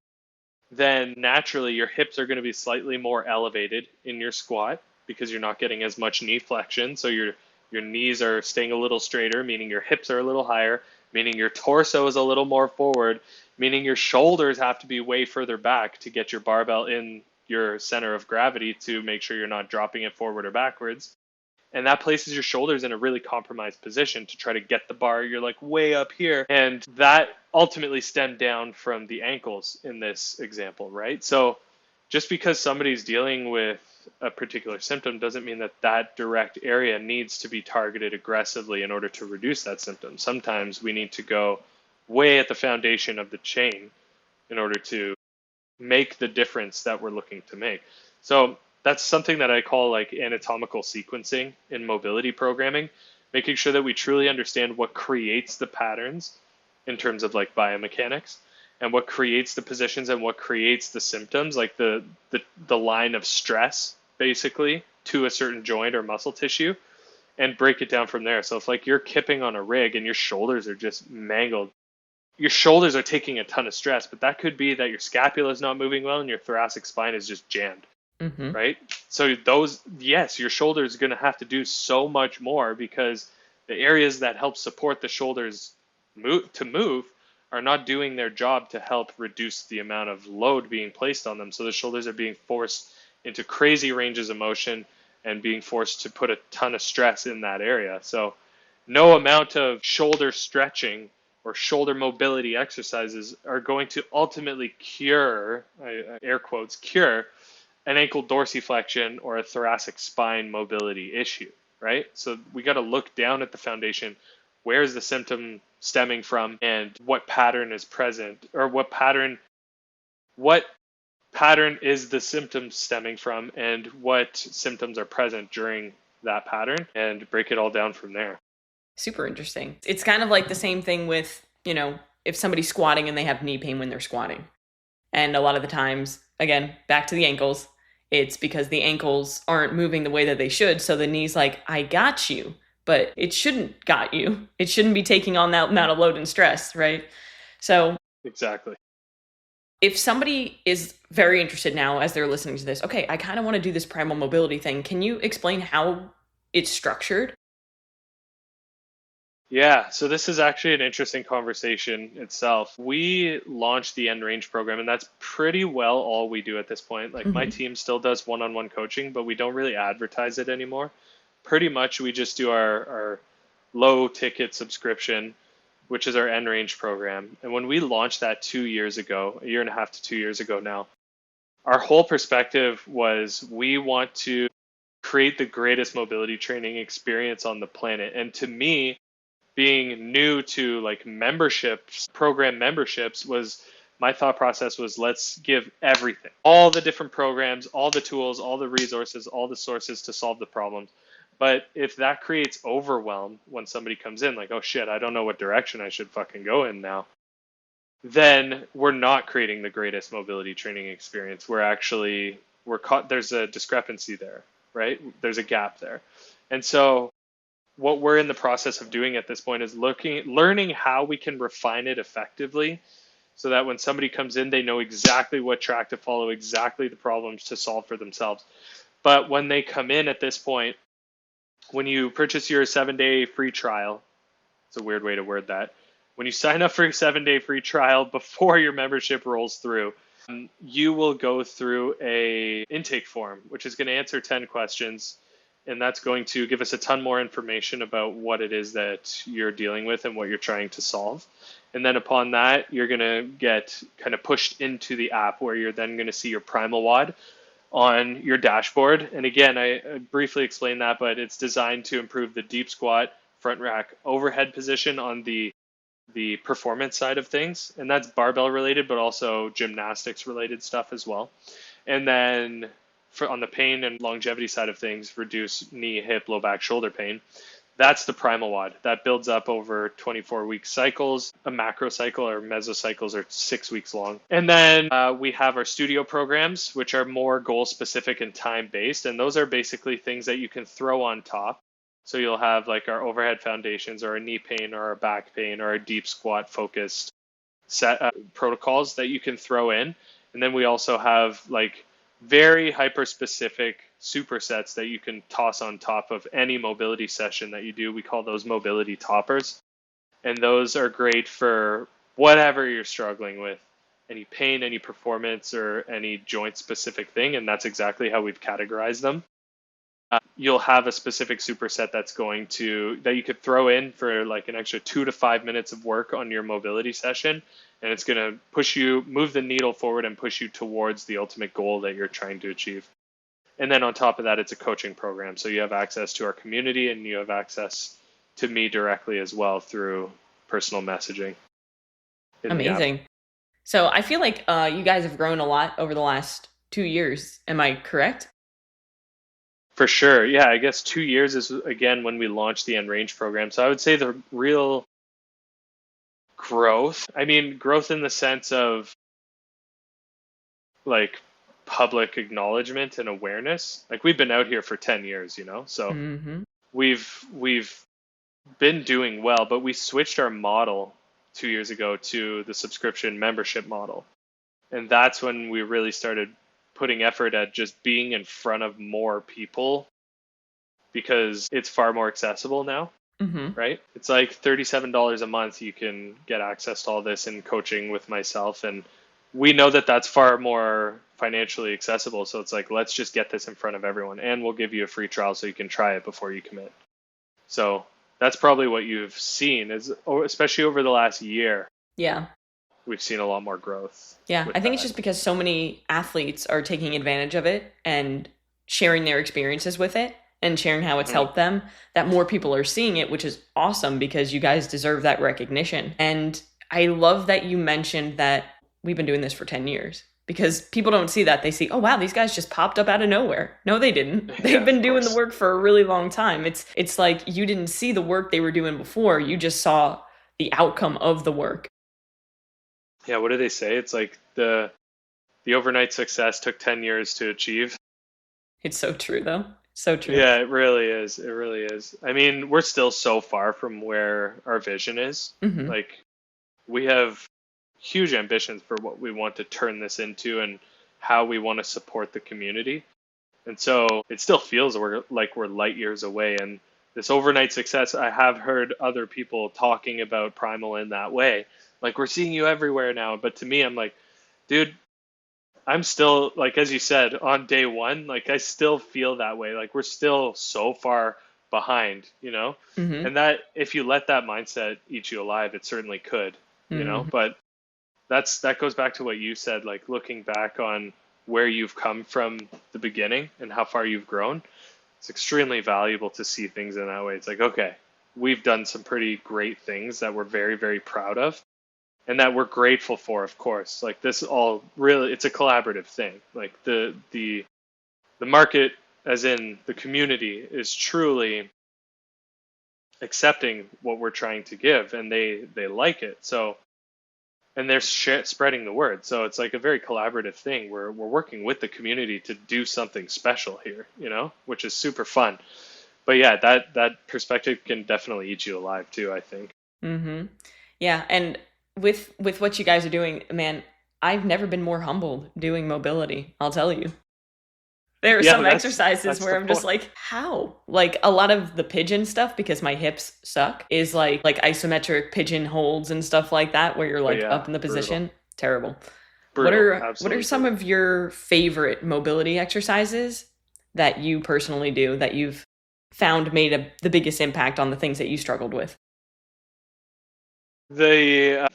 S2: then naturally your hips are going to be slightly more elevated in your squat because you're not getting as much knee flexion. So your knees are staying a little straighter, meaning your hips are a little higher, meaning your torso is a little more forward, meaning your shoulders have to be way further back to get your barbell in your center of gravity to make sure you're not dropping it forward or backwards. And that places your shoulders in a really compromised position to try to get the bar. You're like way up here. And that ultimately stemmed down from the ankles in this example, right? So just because somebody's dealing with a particular symptom doesn't mean that that direct area needs to be targeted aggressively in order to reduce that symptom. Sometimes we need to go way at the foundation of the chain in order to make the difference that we're looking to make. So that's something that I call like anatomical sequencing in mobility programming, making sure that we truly understand what creates the patterns in terms of like biomechanics and what creates the positions and what creates the symptoms, like the line of stress basically to a certain joint or muscle tissue, and break it down from there. So if like you're kipping on a rig and your shoulders are just mangled, your shoulders are taking a ton of stress, but that could be that your scapula is not moving well and your thoracic spine is just jammed, right? So yes, your shoulder is going to have to do so much more because the areas that help support the shoulders move are not doing their job to help reduce the amount of load being placed on them. So the shoulders are being forced into crazy ranges of motion and being forced to put a ton of stress in that area. So no amount of shoulder stretching or shoulder mobility exercises are going to ultimately cure, air quotes, cure an ankle dorsiflexion or a thoracic spine mobility issue, right? So we got to look down at the foundation. Where is the symptom stemming from and what pattern is present, or what pattern is the symptom stemming from and what symptoms are present during that pattern, and break it all down from there.
S1: Super interesting. It's kind of like the same thing with, if somebody's squatting and they have knee pain when they're squatting. And a lot of the times, again, back to the ankles, it's because the ankles aren't moving the way that they should. So the knee's like, I got you, but it shouldn't got you. It shouldn't be taking on that amount of load and stress, right? So
S2: Exactly.
S1: if somebody is very interested now as they're listening to this, okay, I kind of want to do this primal mobility thing. Can you explain how it's structured?
S2: Yeah, so this is actually an interesting conversation itself. We launched the End Range program, and that's pretty well all we do at this point. Like my team still does one-on-one coaching, but we don't really advertise it anymore. Pretty much we just do our low ticket subscription, which is our End Range program. And when we launched that 2 years ago, a year and a half to 2 years ago now, our whole perspective was we want to create the greatest mobility training experience on the planet. And to me, being new to like memberships, program memberships, was my thought process was let's give everything, all the different programs, all the tools, all the resources, all the sources to solve the problems. But if that creates overwhelm when somebody comes in, like, oh shit, I don't know what direction I should fucking go in now, then we're not creating the greatest mobility training experience. We're caught, there's a discrepancy there, right? There's a gap there. And so what we're in the process of doing at this point is learning how we can refine it effectively so that when somebody comes in, they know exactly what track to follow, exactly the problems to solve for themselves. But when they come in at this point, when you purchase your 7-day free trial, it's a weird way to word that. When you sign up for a 7-day free trial before your membership rolls through, you will go through a intake form, which is going to answer 10 questions. And that's going to give us a ton more information about what it is that you're dealing with and what you're trying to solve. And then upon that, you're going to get kind of pushed into the app where you're then going to see your Primal WOD on your dashboard. And again, I briefly explained that, but it's designed to improve the deep squat, front rack, overhead position on the performance side of things. And that's barbell related, but also gymnastics related stuff as well. And then on the pain and longevity side of things, reduce knee, hip, low back, shoulder pain. That's the Primal WOD. That builds up over 24-week cycles. A macro cycle or mesocycles are 6 weeks long. And then we have our studio programs, which are more goal specific and time based. And those are basically things that you can throw on top. So you'll have like our overhead foundations or a knee pain or a back pain or a deep squat focused set protocols that you can throw in. And then we also have like very hyper-specific supersets that you can toss on top of any mobility session that you do. We call those mobility toppers. And those are great for whatever you're struggling with, any pain, any performance, or any joint-specific thing. And that's exactly how we've categorized them. You'll have a specific superset that you could throw in for like an extra 2 to 5 minutes of work on your mobility session. And it's going to move the needle forward and push you towards the ultimate goal that you're trying to achieve. And then on top of that, it's a coaching program. So you have access to our community and you have access to me directly as well through personal messaging.
S1: Amazing. So I feel like you guys have grown a lot over the last 2 years. Am I correct?
S2: For sure. Yeah, I guess 2 years is, again, when we launched the End Range program. So I would say the real growth in the sense of like public acknowledgement and awareness. Like we've been out here for 10 years, so we've been doing well, but we switched our model 2 years ago to the subscription membership model. And that's when we really started putting effort at just being in front of more people because it's far more accessible now. Right? It's like $37 a month. You can get access to all this and coaching with myself. And we know that that's far more financially accessible. So it's like, let's just get this in front of everyone and we'll give you a free trial so you can try it before you commit. So that's probably what you've seen especially over the last year.
S1: Yeah.
S2: We've seen a lot more growth.
S1: Yeah. I think it's just because so many athletes are taking advantage of it and sharing their experiences with it and sharing how it's helped them, that more people are seeing it, which is awesome because you guys deserve that recognition. And I love that you mentioned that we've been doing this for 10 years because people don't see that. They see, oh, wow, these guys just popped up out of nowhere. No, they didn't. They've been doing the work for a really long time. It's like you didn't see the work they were doing before. You just saw the outcome of the work.
S2: Yeah, what do they say? It's like the overnight success took 10 years to achieve.
S1: It's so true, though. So true.
S2: Yeah, it really is. It really is. I mean, we're still so far from where our vision is.
S1: Hmm.
S2: Like, we have huge ambitions for what we want to turn this into and how we want to support the community. And so it still feels like we're light years away. And this overnight success, I have heard other people talking about Primal in that way. Like, we're seeing you everywhere now. But to me, I'm like, dude, I'm still, like, as you said, on day one, like, I still feel that way. Like, we're still so far behind, you know?
S1: Hmm.
S2: And that, if you let that mindset eat you alive, it certainly could, you know?
S1: Hmm.
S2: But that goes back to what you said, like, looking back on where you've come from the beginning and how far you've grown. It's extremely valuable to see things in that way. It's like, okay, we've done some pretty great things that we're very, very proud of and that we're grateful for, of course. Like, this all really, it's a collaborative thing. Like, the market, as in the community, is truly accepting what we're trying to give, and they like it. So, and they're spreading the word. So it's like a very collaborative thing. We're working with the community to do something special here, you know, which is super fun. But yeah, that perspective can definitely eat you alive too, I think.
S1: Hmm. Yeah, and with what you guys are doing, man, I've never been more humbled doing mobility. I'll tell you. There are
S2: Yeah,
S1: some
S2: that's
S1: exercises
S2: that's
S1: where
S2: the
S1: I'm just
S2: point.
S1: like, how? Like a lot of the pigeon stuff, because my hips suck, is like isometric pigeon holds and stuff like that, where you're
S2: Oh
S1: like
S2: yeah,
S1: up in the
S2: brutal,
S1: position. Terrible.
S2: brutal,
S1: What are
S2: absolutely
S1: some
S2: brutal.
S1: of your favorite mobility exercises that you personally do that you've found made the biggest impact on the things that you struggled with?
S2: The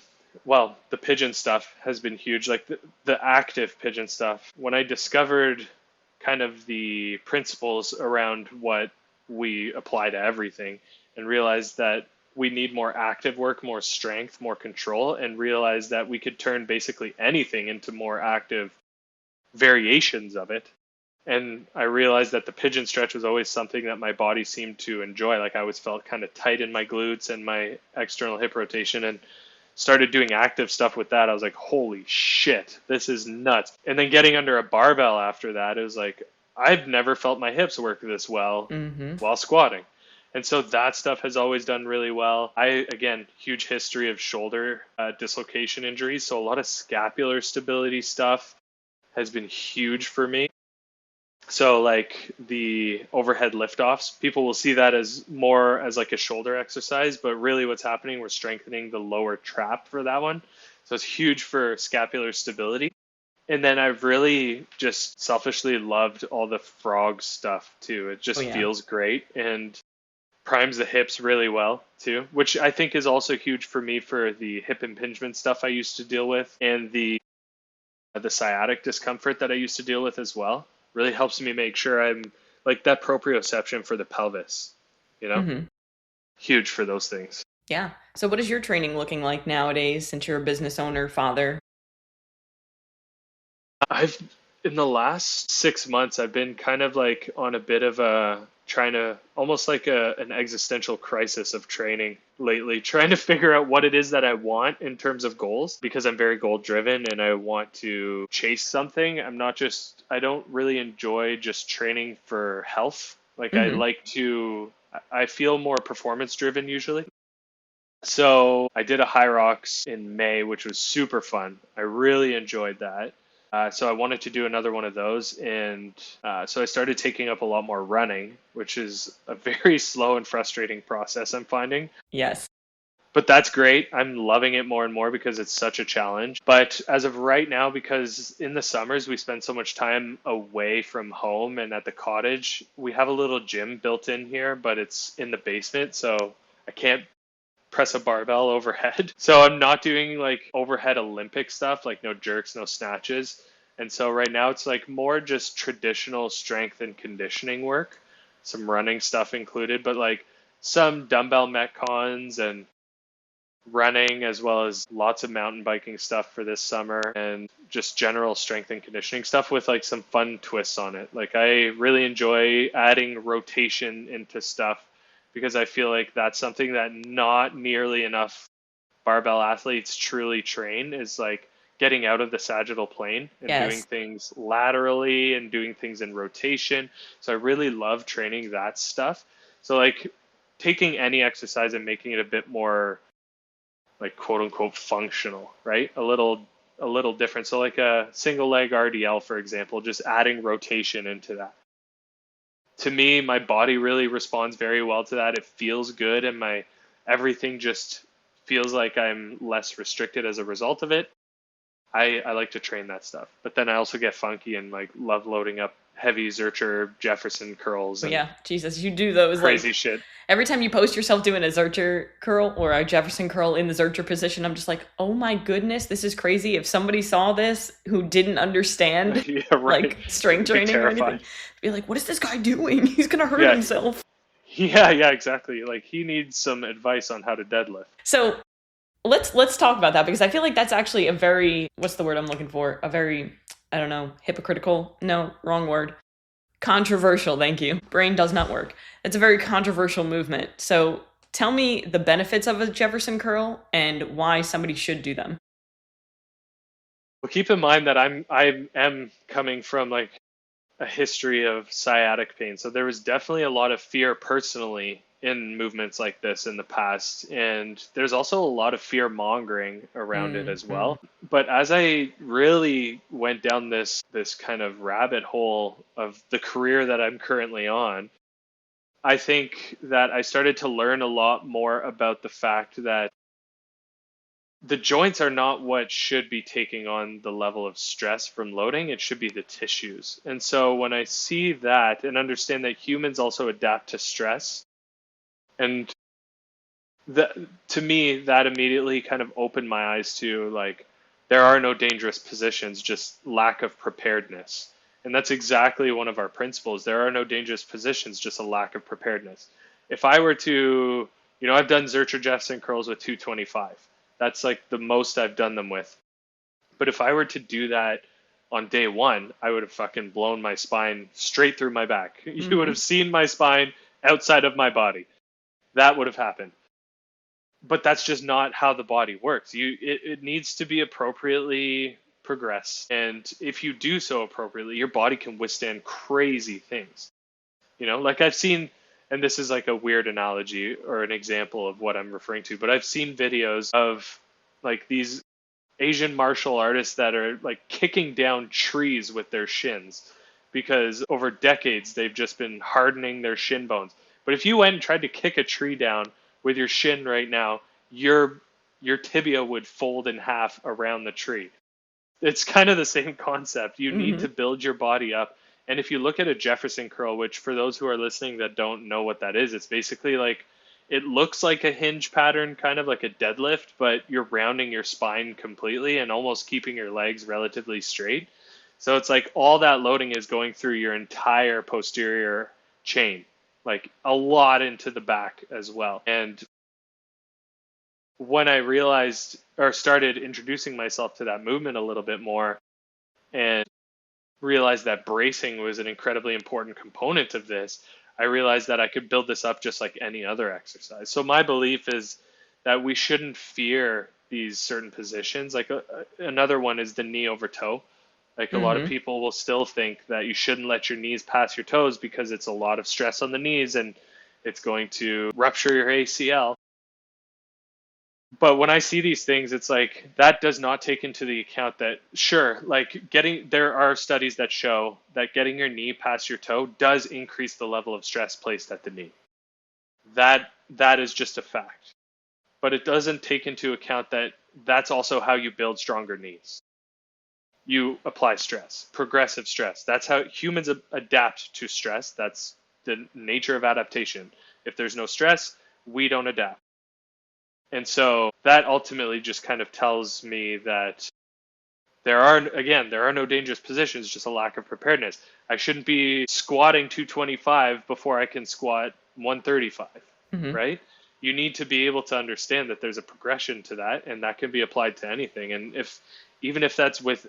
S2: well, the pigeon stuff has been huge. Like the active pigeon stuff. When I discovered kind of the principles around what we apply to everything and realized that we need more active work, more strength, more control, and realized that we could turn basically anything into more active variations of it. And I realized that the pigeon stretch was always something that my body seemed to enjoy. Like, I always felt kind of tight in my glutes and my external hip rotation, and started doing active stuff with that. I was like, holy shit, this is nuts. And then getting under a barbell after that, it was like, I've never felt my hips work this well
S1: Mm-hmm.
S2: while squatting. And so that stuff has always done really well. Again, huge history of shoulder dislocation injuries. So a lot of scapular stability stuff has been huge for me. So like the overhead liftoffs, people will see that as more as like a shoulder exercise, but really what's happening, we're strengthening the lower trap for that one. So it's huge for scapular stability. And then I've really just selfishly loved all the frog stuff too. It
S1: Oh
S2: just
S1: yeah.
S2: feels great and primes the hips really well too, which I think is also huge for me for the hip impingement stuff I used to deal with and the sciatic discomfort that I used to deal with as well. Really helps me make sure I'm like that proprioception for the pelvis, you know,
S1: Mm-hmm.
S2: huge for those things.
S1: Yeah. So what is your training looking like nowadays since you're a business owner, father?
S2: I've in the last 6 months, I've been kind of like on a bit of a trying to almost like an existential crisis of training lately, trying to figure out what it is that I want in terms of goals because I'm very goal driven and I want to chase something. I don't really enjoy just training for health. Like I
S1: Mm-hmm.
S2: like to, I feel more performance driven usually. So I did a High Rocks in May, which was super fun. I really enjoyed that. So I wanted to do another one of those, and so I started taking up a lot more running, which is a very slow and frustrating process I'm finding.
S1: Yes.
S2: But that's great. I'm loving it more and more because it's such a challenge. But as of right now, because in the summers we spend so much time away from home and at the cottage, we have a little gym built in here, but it's in the basement, so I can't press a barbell overhead. So I'm not doing like overhead Olympic stuff, like no jerks, no snatches. And so right now it's like more just traditional strength and conditioning work, some running stuff included, but like some dumbbell metcons and running as well as lots of mountain biking stuff for this summer and just general strength and conditioning stuff with like some fun twists on it. Like I really enjoy adding rotation into stuff because I feel like that's something that not nearly enough barbell athletes truly train is like getting out of the sagittal plane and doing
S1: Yes.
S2: things laterally and doing things in rotation. So I really love training that stuff. So like taking any exercise and making it a bit more like quote unquote functional, right? A little different. So like a single leg RDL, for example, just adding rotation into that. To me, my body really responds very well to that. It feels good and my everything just feels like I'm less restricted as a result of it. I like to train that stuff. But then I also get funky and like love loading up heavy Zercher Jefferson curls
S1: But
S2: and
S1: yeah, Jesus, you do those
S2: crazy
S1: like
S2: shit.
S1: every time you post yourself doing a Zercher curl or a Jefferson curl in the Zercher position, I'm just like, oh my goodness, this is crazy. If somebody saw this who didn't understand
S2: Yeah, right.
S1: like strength
S2: Be
S1: training or anything,
S2: terrified.
S1: be like, what is this guy doing? He's gonna hurt
S2: Yeah.
S1: himself.
S2: Yeah, exactly. Like he needs some advice on how to deadlift.
S1: So let's talk about that because I feel like that's actually a very what's the word I'm looking for? A very I don't know, hypocritical. No, wrong word. Controversial, thank you. Brain does not work. It's a very controversial movement. So tell me the benefits of a Jefferson curl and why somebody should do them.
S2: Well, keep in mind that I am coming from like a history of sciatic pain. So there was definitely a lot of fear personally in movements like this in the past. And there's also a lot of fear mongering around it as
S1: Mm-hmm.
S2: well. But as I really went down this kind of rabbit hole of the career that I'm currently on, I think that I started to learn a lot more about the fact that the joints are not what should be taking on the level of stress from loading. It should be the tissues. And so when I see that and understand that humans also adapt to stress, and that to me, that immediately kind of opened my eyes to like, there are no dangerous positions, just lack of preparedness. And that's exactly one of our principles. There are no dangerous positions, just a lack of preparedness. If I were to, I've done Zercher Jefferson curls with 225. That's like the most I've done them with. But if I were to do that on day one, I would have fucking blown my spine straight through my back. You would
S1: Mm-hmm.
S2: have seen my spine outside of my body. That would have happened. But that's just not how the body works. It needs to be appropriately progressed. And if you do so appropriately, your body can withstand crazy things. Like I've seen, and this is like a weird analogy or an example of what I'm referring to, but I've seen videos of like these Asian martial artists that are like kicking down trees with their shins because over decades they've just been hardening their shin bones. But if you went and tried to kick a tree down with your shin right now, your tibia would fold in half around the tree. It's kind of the same concept. You need
S1: Mm-hmm.
S2: to build your body up. And if you look at a Jefferson curl, which for those who are listening that don't know what that is, it's basically like it looks like a hinge pattern, kind of like a deadlift, but you're rounding your spine completely and almost keeping your legs relatively straight. So it's like all that loading is going through your entire posterior chain, like a lot into the back as well. And when I realized or started introducing myself to that movement a little bit more and realized that bracing was an incredibly important component of this, I realized that I could build this up just like any other exercise. So my belief is that we shouldn't fear these certain positions. Like another one is the knee over toe. Like a lot of
S1: Mm-hmm.
S2: people will still think that you shouldn't let your knees pass your toes because it's a lot of stress on the knees and it's going to rupture your ACL. But when I see these things, it's like that does not take into the account that sure, like there are studies that show that getting your knee past your toe does increase the level of stress placed at the knee. That is just a fact. But it doesn't take into account that that's also how you build stronger knees. You apply stress, progressive stress. That's how humans adapt to stress. That's the nature of adaptation. If there's no stress, we don't adapt. And so that ultimately just kind of tells me that there are no dangerous positions, just a lack of preparedness. I shouldn't be squatting 225 before I can squat 135,
S1: Mm-hmm.
S2: right? You need to be able to understand that there's a progression to that and that can be applied to anything. And even if that's with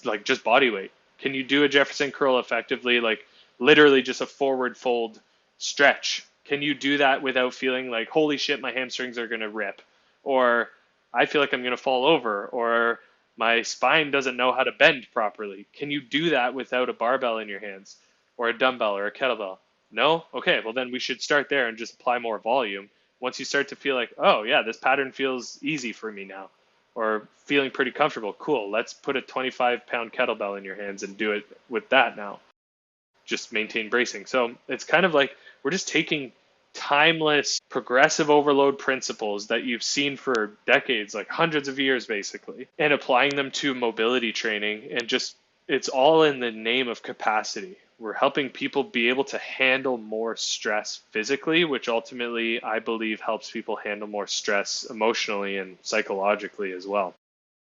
S2: like just body weight, can you do a Jefferson curl effectively, like literally just a forward fold stretch? Can you do that without feeling like, holy shit, my hamstrings are going to rip? Or I feel like I'm going to fall over? Or My spine doesn't know how to bend properly. Can you do that without a barbell in your hands or a dumbbell or a kettlebell? No? Okay, well then we should start there and just apply more volume. Once you start to feel like, oh yeah, this pattern feels easy for me now, or feeling pretty comfortable, cool, let's put a 25-pound kettlebell in your hands and do it with that now. Just maintain bracing. So it's kind of like we're just taking timeless progressive overload principles that you've seen for decades, like hundreds of years basically, and applying them to mobility training. And just, it's all in the name of capacity. We're helping people be able to handle more stress physically, which ultimately I believe helps people handle more stress emotionally and psychologically as well.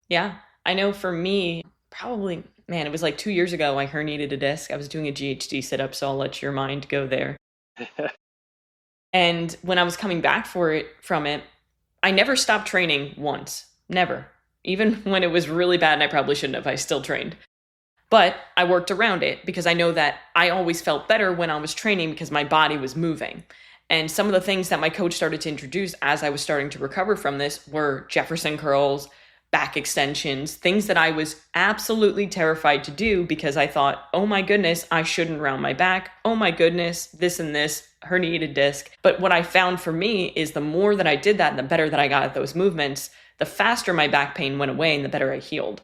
S1: Yeah. I know for me, probably, man, it was like 2 years ago I herniated a disc. I was doing a GHD sit up, so I'll let your mind go there. And when I was coming back from it, I never stopped training once. Never. Even when it was really bad and I probably shouldn't have, I still trained. But I worked around it because I know that I always felt better when I was training because my body was moving. And some of the things that my coach started to introduce as I was starting to recover from this were Jefferson curls, back extensions, things that I was absolutely terrified to do because I thought, oh my goodness, I shouldn't round my back. Oh my goodness, this and this, herniated disc. But what I found for me is the more that I did that, the better that I got at those movements, the faster my back pain went away and the better I healed.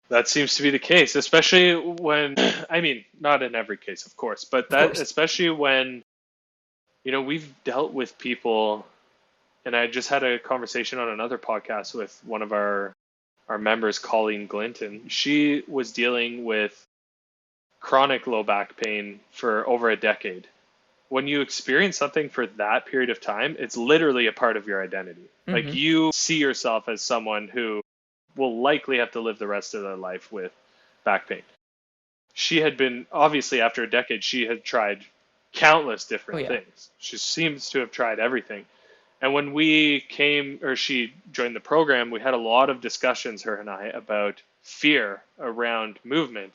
S2: That seems to be the case, especially when, I mean, not in every case, of course, but that, especially when, we've dealt with people, and I just had a conversation on another podcast with one of our members, Colleen Glinton. She was dealing with chronic low back pain for over a decade. When you experience something for that period of time, it's literally a part of your identity. Mm-hmm. Like you see yourself as someone who will likely have to live the rest of their life with back pain. She had been, obviously after a decade, she had tried countless different things. She seems to have tried everything. And when she joined the program, we had a lot of discussions, her and I, about fear around movement.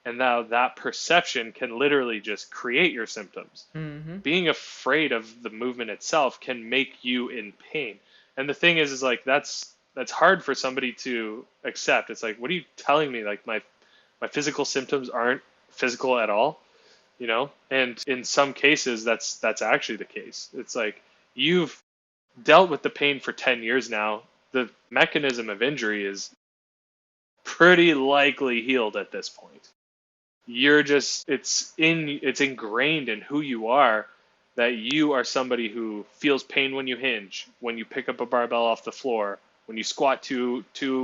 S2: And now that perception can literally just create your symptoms. Mm-hmm. Being afraid of the movement itself can make you in pain. And the thing is like, that's hard for somebody to accept. It's like, what are you telling me? Like my physical symptoms aren't physical at all, And in some cases, that's actually the case. It's like you've dealt with the pain for 10 years now. The mechanism of injury is pretty likely healed at this point. It's ingrained in who you are, that you are somebody who feels pain when you hinge, when you pick up a barbell off the floor, when you squat too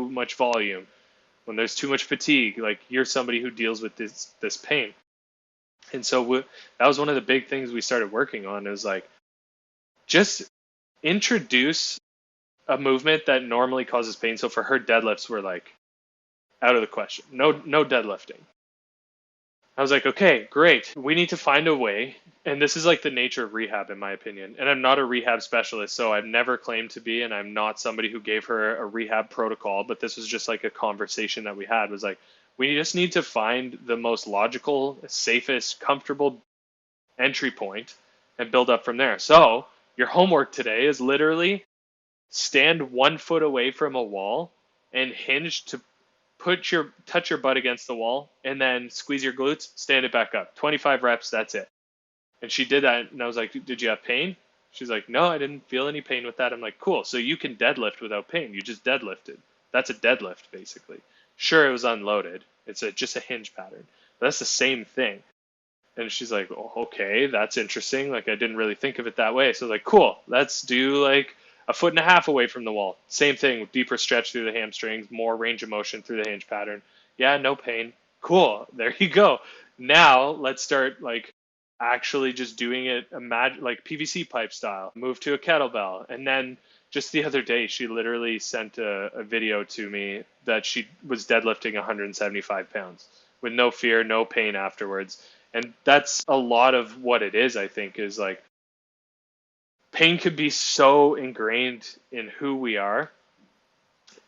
S2: much volume, when there's too much fatigue. Like you're somebody who deals with this pain. And so that was one of the big things we started working on, is like, just introduce a movement that normally causes pain. So for her, deadlifts were like out of the question. No deadlifting. I was like, okay, great. We need to find a way. And this is like the nature of rehab, in my opinion. And I'm not a rehab specialist, so I've never claimed to be, and I'm not somebody who gave her a rehab protocol, but this was just like a conversation that we had, was like, we just need to find the most logical, safest, comfortable entry point and build up from there. So your homework today is literally stand 1 foot away from a wall and hinge to touch your butt against the wall, and then squeeze your glutes, stand it back up. 25 reps, that's it. And she did that, and I was like, did you have pain? She's like, no, I didn't feel any pain with that. I'm like, cool. So you can deadlift without pain. You just deadlifted. That's a deadlift, basically. Sure, it was unloaded. It's just a hinge pattern. But that's the same thing. And she's like, oh, okay, that's interesting. Like, I didn't really think of it that way. So like, cool, let's do like 1.5 feet away from the wall. Same thing, with deeper stretch through the hamstrings, more range of motion through the hinge pattern. Yeah, no pain. Cool. There you go. Now let's start like actually just doing it, like PVC pipe style. Move to a kettlebell. And then just the other day, she literally sent a video to me that she was deadlifting 175 pounds with no fear, no pain afterwards. And that's a lot of what it is, I think, is like, pain could be so ingrained in who we are.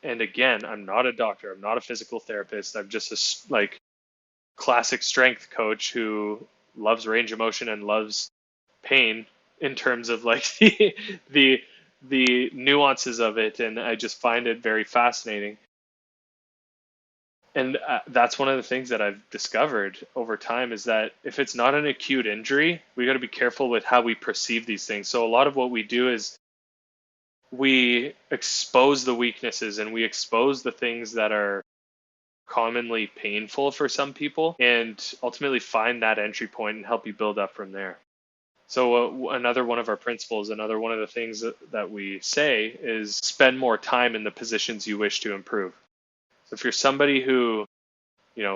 S2: And again, I'm not a doctor. I'm not a physical therapist. I'm just a like classic strength coach who loves range of motion and loves pain in terms of like the the nuances of it, and I just find it very fascinating. And that's one of the things that I've discovered over time is that if it's not an acute injury, we got to be careful with how we perceive these things. So a lot of what we do is we expose the weaknesses and we expose the things that are commonly painful for some people and ultimately find that entry point and help you build up from there. So another one of our principles, another one of the things that we say is spend more time in the positions you wish to improve. So if you're somebody who,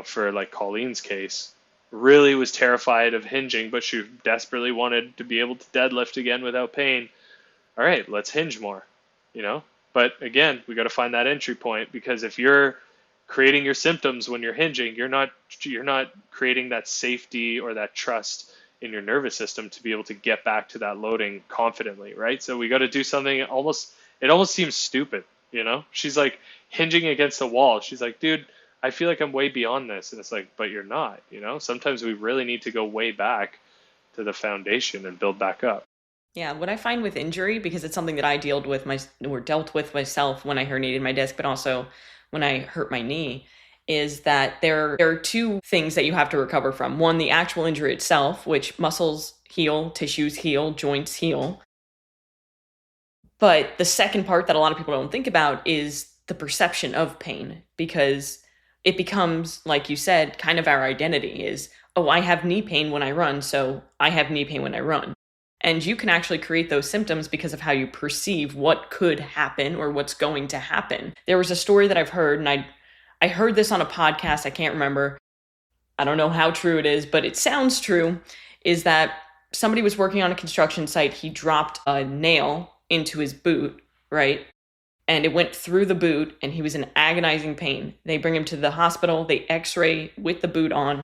S2: for like Colleen's case, really was terrified of hinging, but she desperately wanted to be able to deadlift again without pain, all right, let's hinge more, But again, we got to find that entry point, because if you're creating your symptoms when you're hinging, you're not creating that safety or that trust in your nervous system to be able to get back to that loading confidently, right? So we got to do something it almost seems stupid, She's like hinging against the wall. She's like, dude, I feel like I'm way beyond this. And it's like, but you're not, Sometimes we really need to go way back to the foundation and build back up.
S1: Yeah, what I find with injury, because it's something that I dealt with myself when I herniated my disc, but also when I hurt my knee, is that there are two things that you have to recover from. One, the actual injury itself, which muscles heal, tissues heal, joints heal. But the second part that a lot of people don't think about is the perception of pain, because it becomes, like you said, kind of our identity is, oh, I have knee pain when I run, so I have knee pain when I run. And you can actually create those symptoms because of how you perceive what could happen or what's going to happen. There was a story that I've heard, and I heard this on a podcast. I can't remember. I don't know how true it is, but it sounds true, is that somebody was working on a construction site. He dropped a nail into his boot, right? And it went through the boot, and he was in agonizing pain. They bring him to the hospital. They x-ray with the boot on,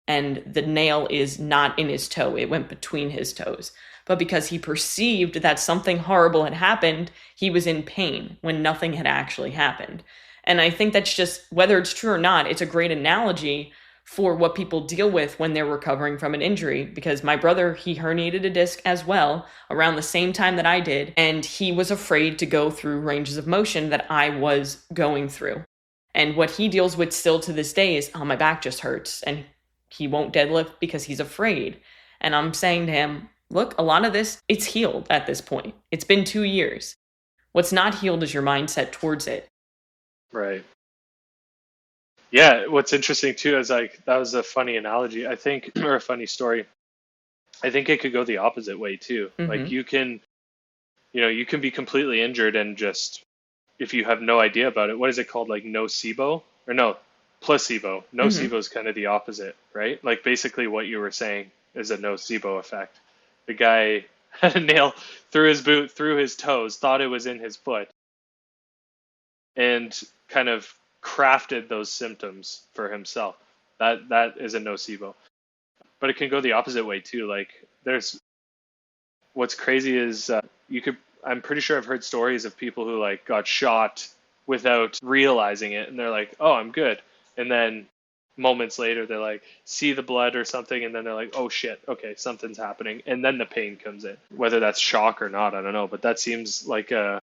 S1: and the nail is not in his toe. It went between his toes. But because he perceived that something horrible had happened, he was in pain when nothing had actually happened. And I think that's just, whether it's true or not, it's a great analogy for what people deal with when they're recovering from an injury. Because my brother, he herniated a disc as well around the same time that I did. And he was afraid to go through ranges of motion that I was going through. And what he deals with still to this day is, oh, my back just hurts. And he won't deadlift because he's afraid. And I'm saying to him, look, a lot of this, it's healed at this point. It's been 2 years. What's not healed is your mindset towards it.
S2: Right. Yeah, what's interesting too is like, that was a funny analogy, I think, or a funny story. I think it could go the opposite way too.
S1: Mm-hmm.
S2: Like you can be completely injured and just, if you have no idea about it, what is it called? Like nocebo or no, placebo. Nocebo is kind of the opposite, right? Like basically what you were saying is a nocebo effect. The guy had a nail through his boot, through his toes, thought it was in his foot, and kind of crafted those symptoms for himself. That is a nocebo. But it can go the opposite way too. Like what's crazy is I'm pretty sure I've heard stories of people who like got shot without realizing it, and they're like, oh, I'm good. And then moments later they're like, see the blood or something, and then they're like, oh shit, okay, something's happening, and then the pain comes in. Whether that's shock or not, I don't know, but that seems like an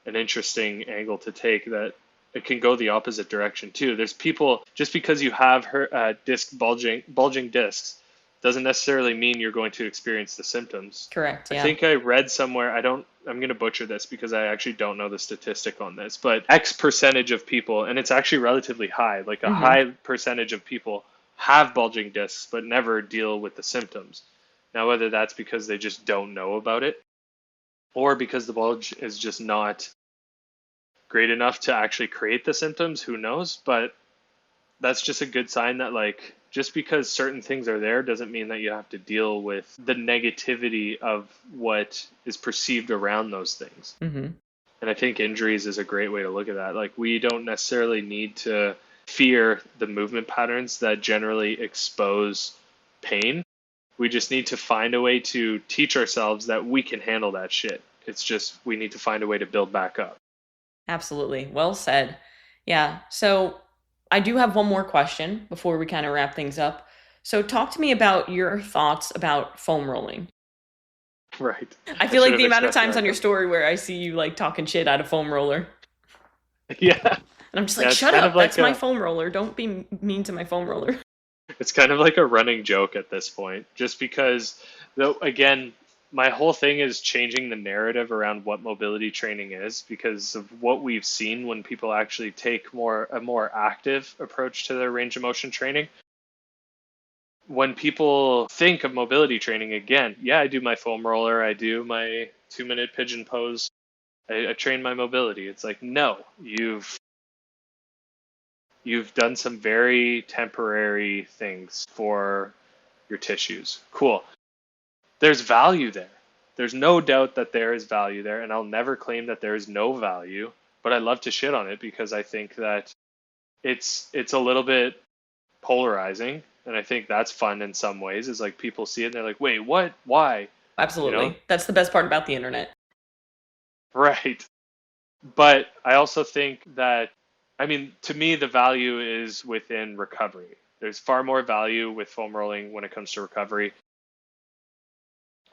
S2: interesting angle to take, that it can go the opposite direction too. There's people, just because you have disc bulging discs doesn't necessarily mean you're going to experience the symptoms.
S1: Correct. Yeah.
S2: I think I read somewhere, I'm going to butcher this because I actually don't know the statistic on this, but X percentage of people, and it's actually relatively high, like a high percentage of people have bulging discs but never deal with the symptoms. Now, whether that's because they just don't know about it or because the bulge is just not great enough to actually create the symptoms, who knows? But that's just a good sign that, like, just because certain things are there doesn't mean that you have to deal with the negativity of what is perceived around those things. And I think injuries is a great way to look at that. Like, we don't necessarily need to fear the movement patterns that generally expose pain. We just need to find a way to teach ourselves that we can handle that shit. It's just, we need to find a way to build back up.
S1: Absolutely. Well said. Yeah. So I do have one more question before we kind of wrap things up. So talk to me about your thoughts about foam rolling.
S2: Right.
S1: I feel like the amount of times on your story where I see you like talking shit at a foam roller.
S2: Yeah.
S1: And I'm just
S2: Yeah,
S1: like,
S2: it's
S1: shut
S2: kind
S1: up,
S2: of like
S1: that's my foam roller. Don't be mean to my foam roller.
S2: it's kind of like a running joke at this point, just because, though, again, my whole thing is changing the narrative around what mobility training is because of what we've seen when people actually take a more active approach to their range of motion training. When people think of mobility training, again, yeah, I do my foam roller, I do my 2-minute pigeon pose, I train my mobility. It's like, no, you've done some very temporary things for your tissues. Cool. There's value there. There's no doubt that there is value there, and I'll never claim that there is no value, but I love to shit on it because I think that it's a little bit polarizing, and I think that's fun in some ways. Is like people see it and they're like, "Wait, what? Why?" You know?
S1: Absolutely. That's the best part about the internet.
S2: Right. But I also think that, I mean, to me, the value is within recovery. There's far more value with foam rolling when it comes to recovery.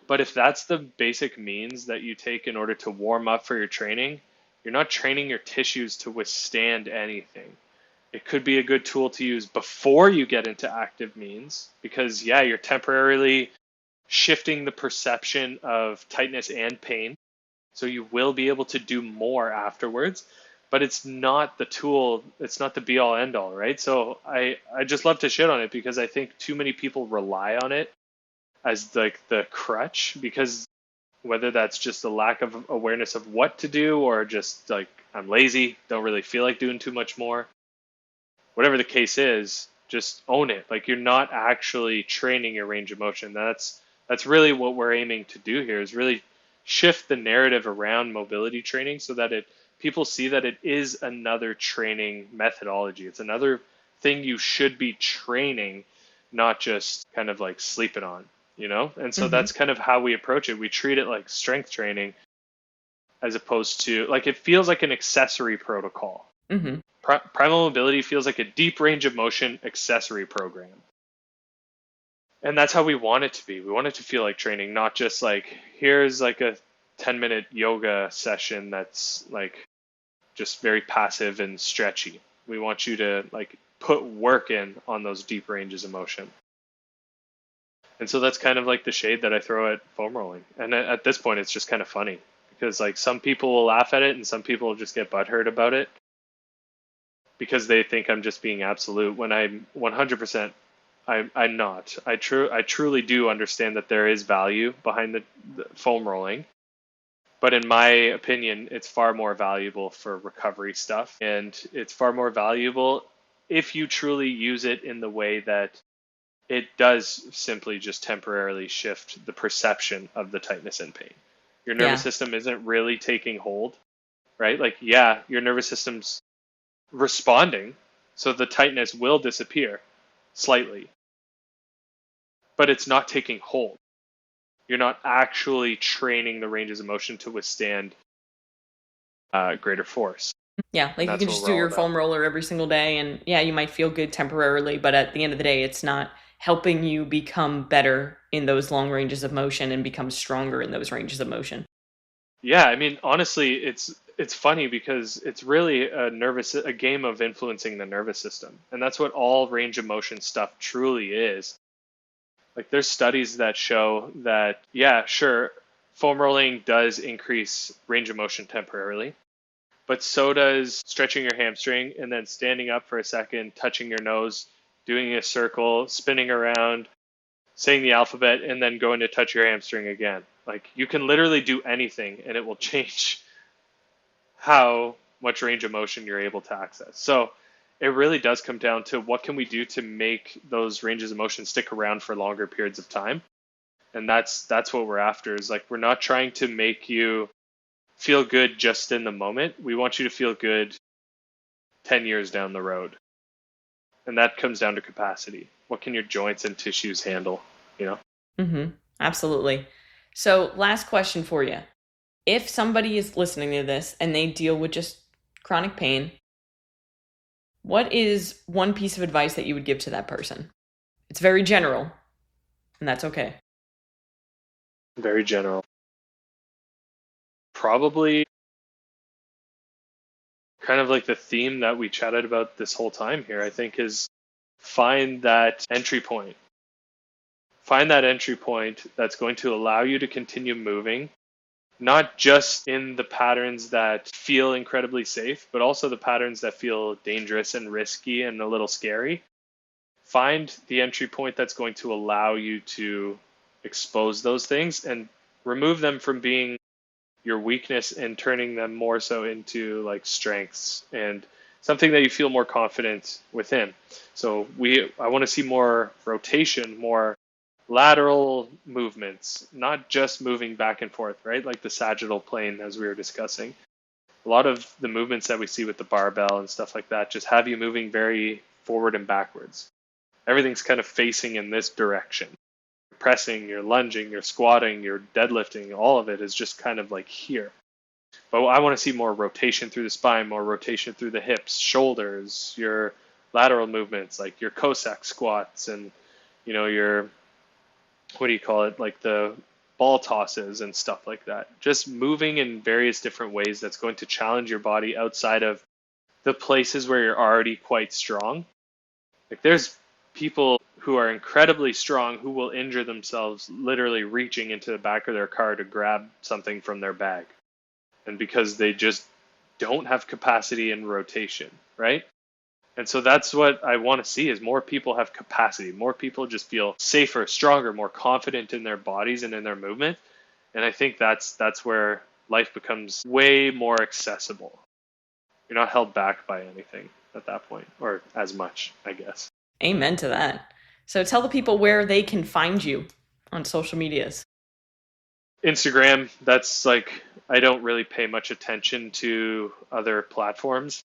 S2: But if that's the basic means that you take in order to warm up for your training, you're not training your tissues to withstand anything. It could be a good tool to use before you get into active means because, yeah, you're temporarily shifting the perception of tightness and pain. So you will be able to do more afterwards, but it's not the tool, it's not the be all end all, right? So I just love to shit on it because I think too many people rely on it as like the crutch because whether that's just a lack of awareness of what to do or just like I'm lazy, don't really feel like doing too much more. Whatever the case is, just own it. Like you're not actually training your range of motion. That's really what we're aiming to do here is really shift the narrative around mobility training so that people see that it is another training methodology. It's another thing you should be training, not just kind of like sleeping on, you know? And so that's kind of how we approach it. We treat it like strength training as opposed to like it feels like an accessory protocol. Primal Mobility feels like a deep range of motion accessory program. And that's how we want it to be. We want it to feel like training, not just like, here's like a 10-minute yoga session that's like just very passive and stretchy. We want you to like put work in on those deep ranges of motion. And so that's kind of like the shade that I throw at foam rolling. And at this point, it's just kind of funny because like some people will laugh at it and some people will just get butthurt about it because they think I'm just being absolute when I'm 100%. I'm not. I truly do understand that there is value behind the foam rolling, but in my opinion, it's far more valuable for recovery stuff, and it's far more valuable if you truly use it in the way that it does simply just temporarily shift the perception of the tightness and pain. Your nervous system isn't really taking hold, right? Like, yeah, your nervous system's responding, so the tightness will disappear slightly, but it's not taking hold. You're not actually training the ranges of motion to withstand greater force.
S1: Yeah, like you can just do your foam roller every single day and yeah, you might feel good temporarily, but at the end of the day, it's not helping you become better in those long ranges of motion and become stronger in those ranges of motion.
S2: Yeah, I mean, honestly, it's funny because it's really a game of influencing the nervous system. And that's what all range of motion stuff truly is. Like there's studies that show that, yeah, sure, foam rolling does increase range of motion temporarily, but so does stretching your hamstring and then standing up for a second, touching your nose, doing a circle, spinning around, saying the alphabet, and then going to touch your hamstring again. Like you can literally do anything and it will change how much range of motion you're able to access. So it really does come down to what can we do to make those ranges of motion stick around for longer periods of time. And that's what we're after is like, we're not trying to make you feel good just in the moment. We want you to feel good 10 years down the road. And that comes down to capacity. What can your joints and tissues handle, you know?
S1: Absolutely. So last question for you. If somebody is listening to this and they deal with just chronic pain, what is one piece of advice that you would give to that person? It's very general, and that's okay.
S2: Very general. probably kind of like the theme that we chatted about this whole time here, I think, is find that entry point. Find that entry point that's going to allow you to continue moving, not just in the patterns that feel incredibly safe, but also the patterns that feel dangerous and risky and a little scary. Find the entry point that's going to allow you to expose those things and remove them from being your weakness and turning them more so into like strengths and something that you feel more confident within. So I want to see more rotation, more lateral movements, not just moving back and forth, right? Like the sagittal plane, as we were discussing. A lot of the movements that we see with the barbell and stuff like that just have you moving very forward and backwards. Everything's kind of facing in this direction. You're pressing, you're lunging, you're squatting, you're deadlifting, all of it is just kind of like here. But I want to see more rotation through the spine, more rotation through the hips, shoulders, your lateral movements, like your Cossack squats and, your, what do you call it, like the ball tosses and stuff like that. Just moving in various different ways that's going to challenge your body outside of the places where you're already quite strong. Like there's people who are incredibly strong who will injure themselves literally reaching into the back of their car to grab something from their bag. And because they just don't have capacity and rotation, right? And so that's what I want to see is more people have capacity. More people just feel safer, stronger, more confident in their bodies and in their movement. And I think that's where life becomes way more accessible. You're not held back by anything at that point, or as much, I guess.
S1: Amen to that. So tell the people where they can find you on social medias.
S2: Instagram, that's like, I don't really pay much attention to other platforms.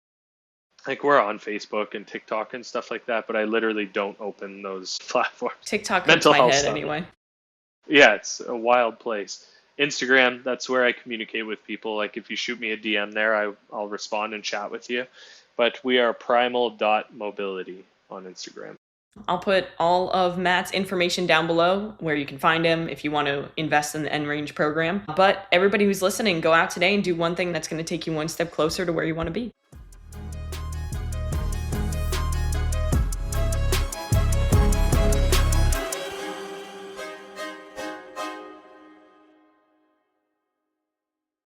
S2: Like we're on Facebook and TikTok and stuff like that, but I literally don't open those platforms.
S1: TikTok hurts my head anyway.
S2: Yeah, it's a wild place. Instagram, that's where I communicate with people. Like if you shoot me a DM there, I'll respond and chat with you. But we are primal.mobility on Instagram.
S1: I'll put all of Matt's information down below where you can find him if you want to invest in the End Range program. But everybody who's listening, go out today and do one thing that's going to take you one step closer to where you want to be.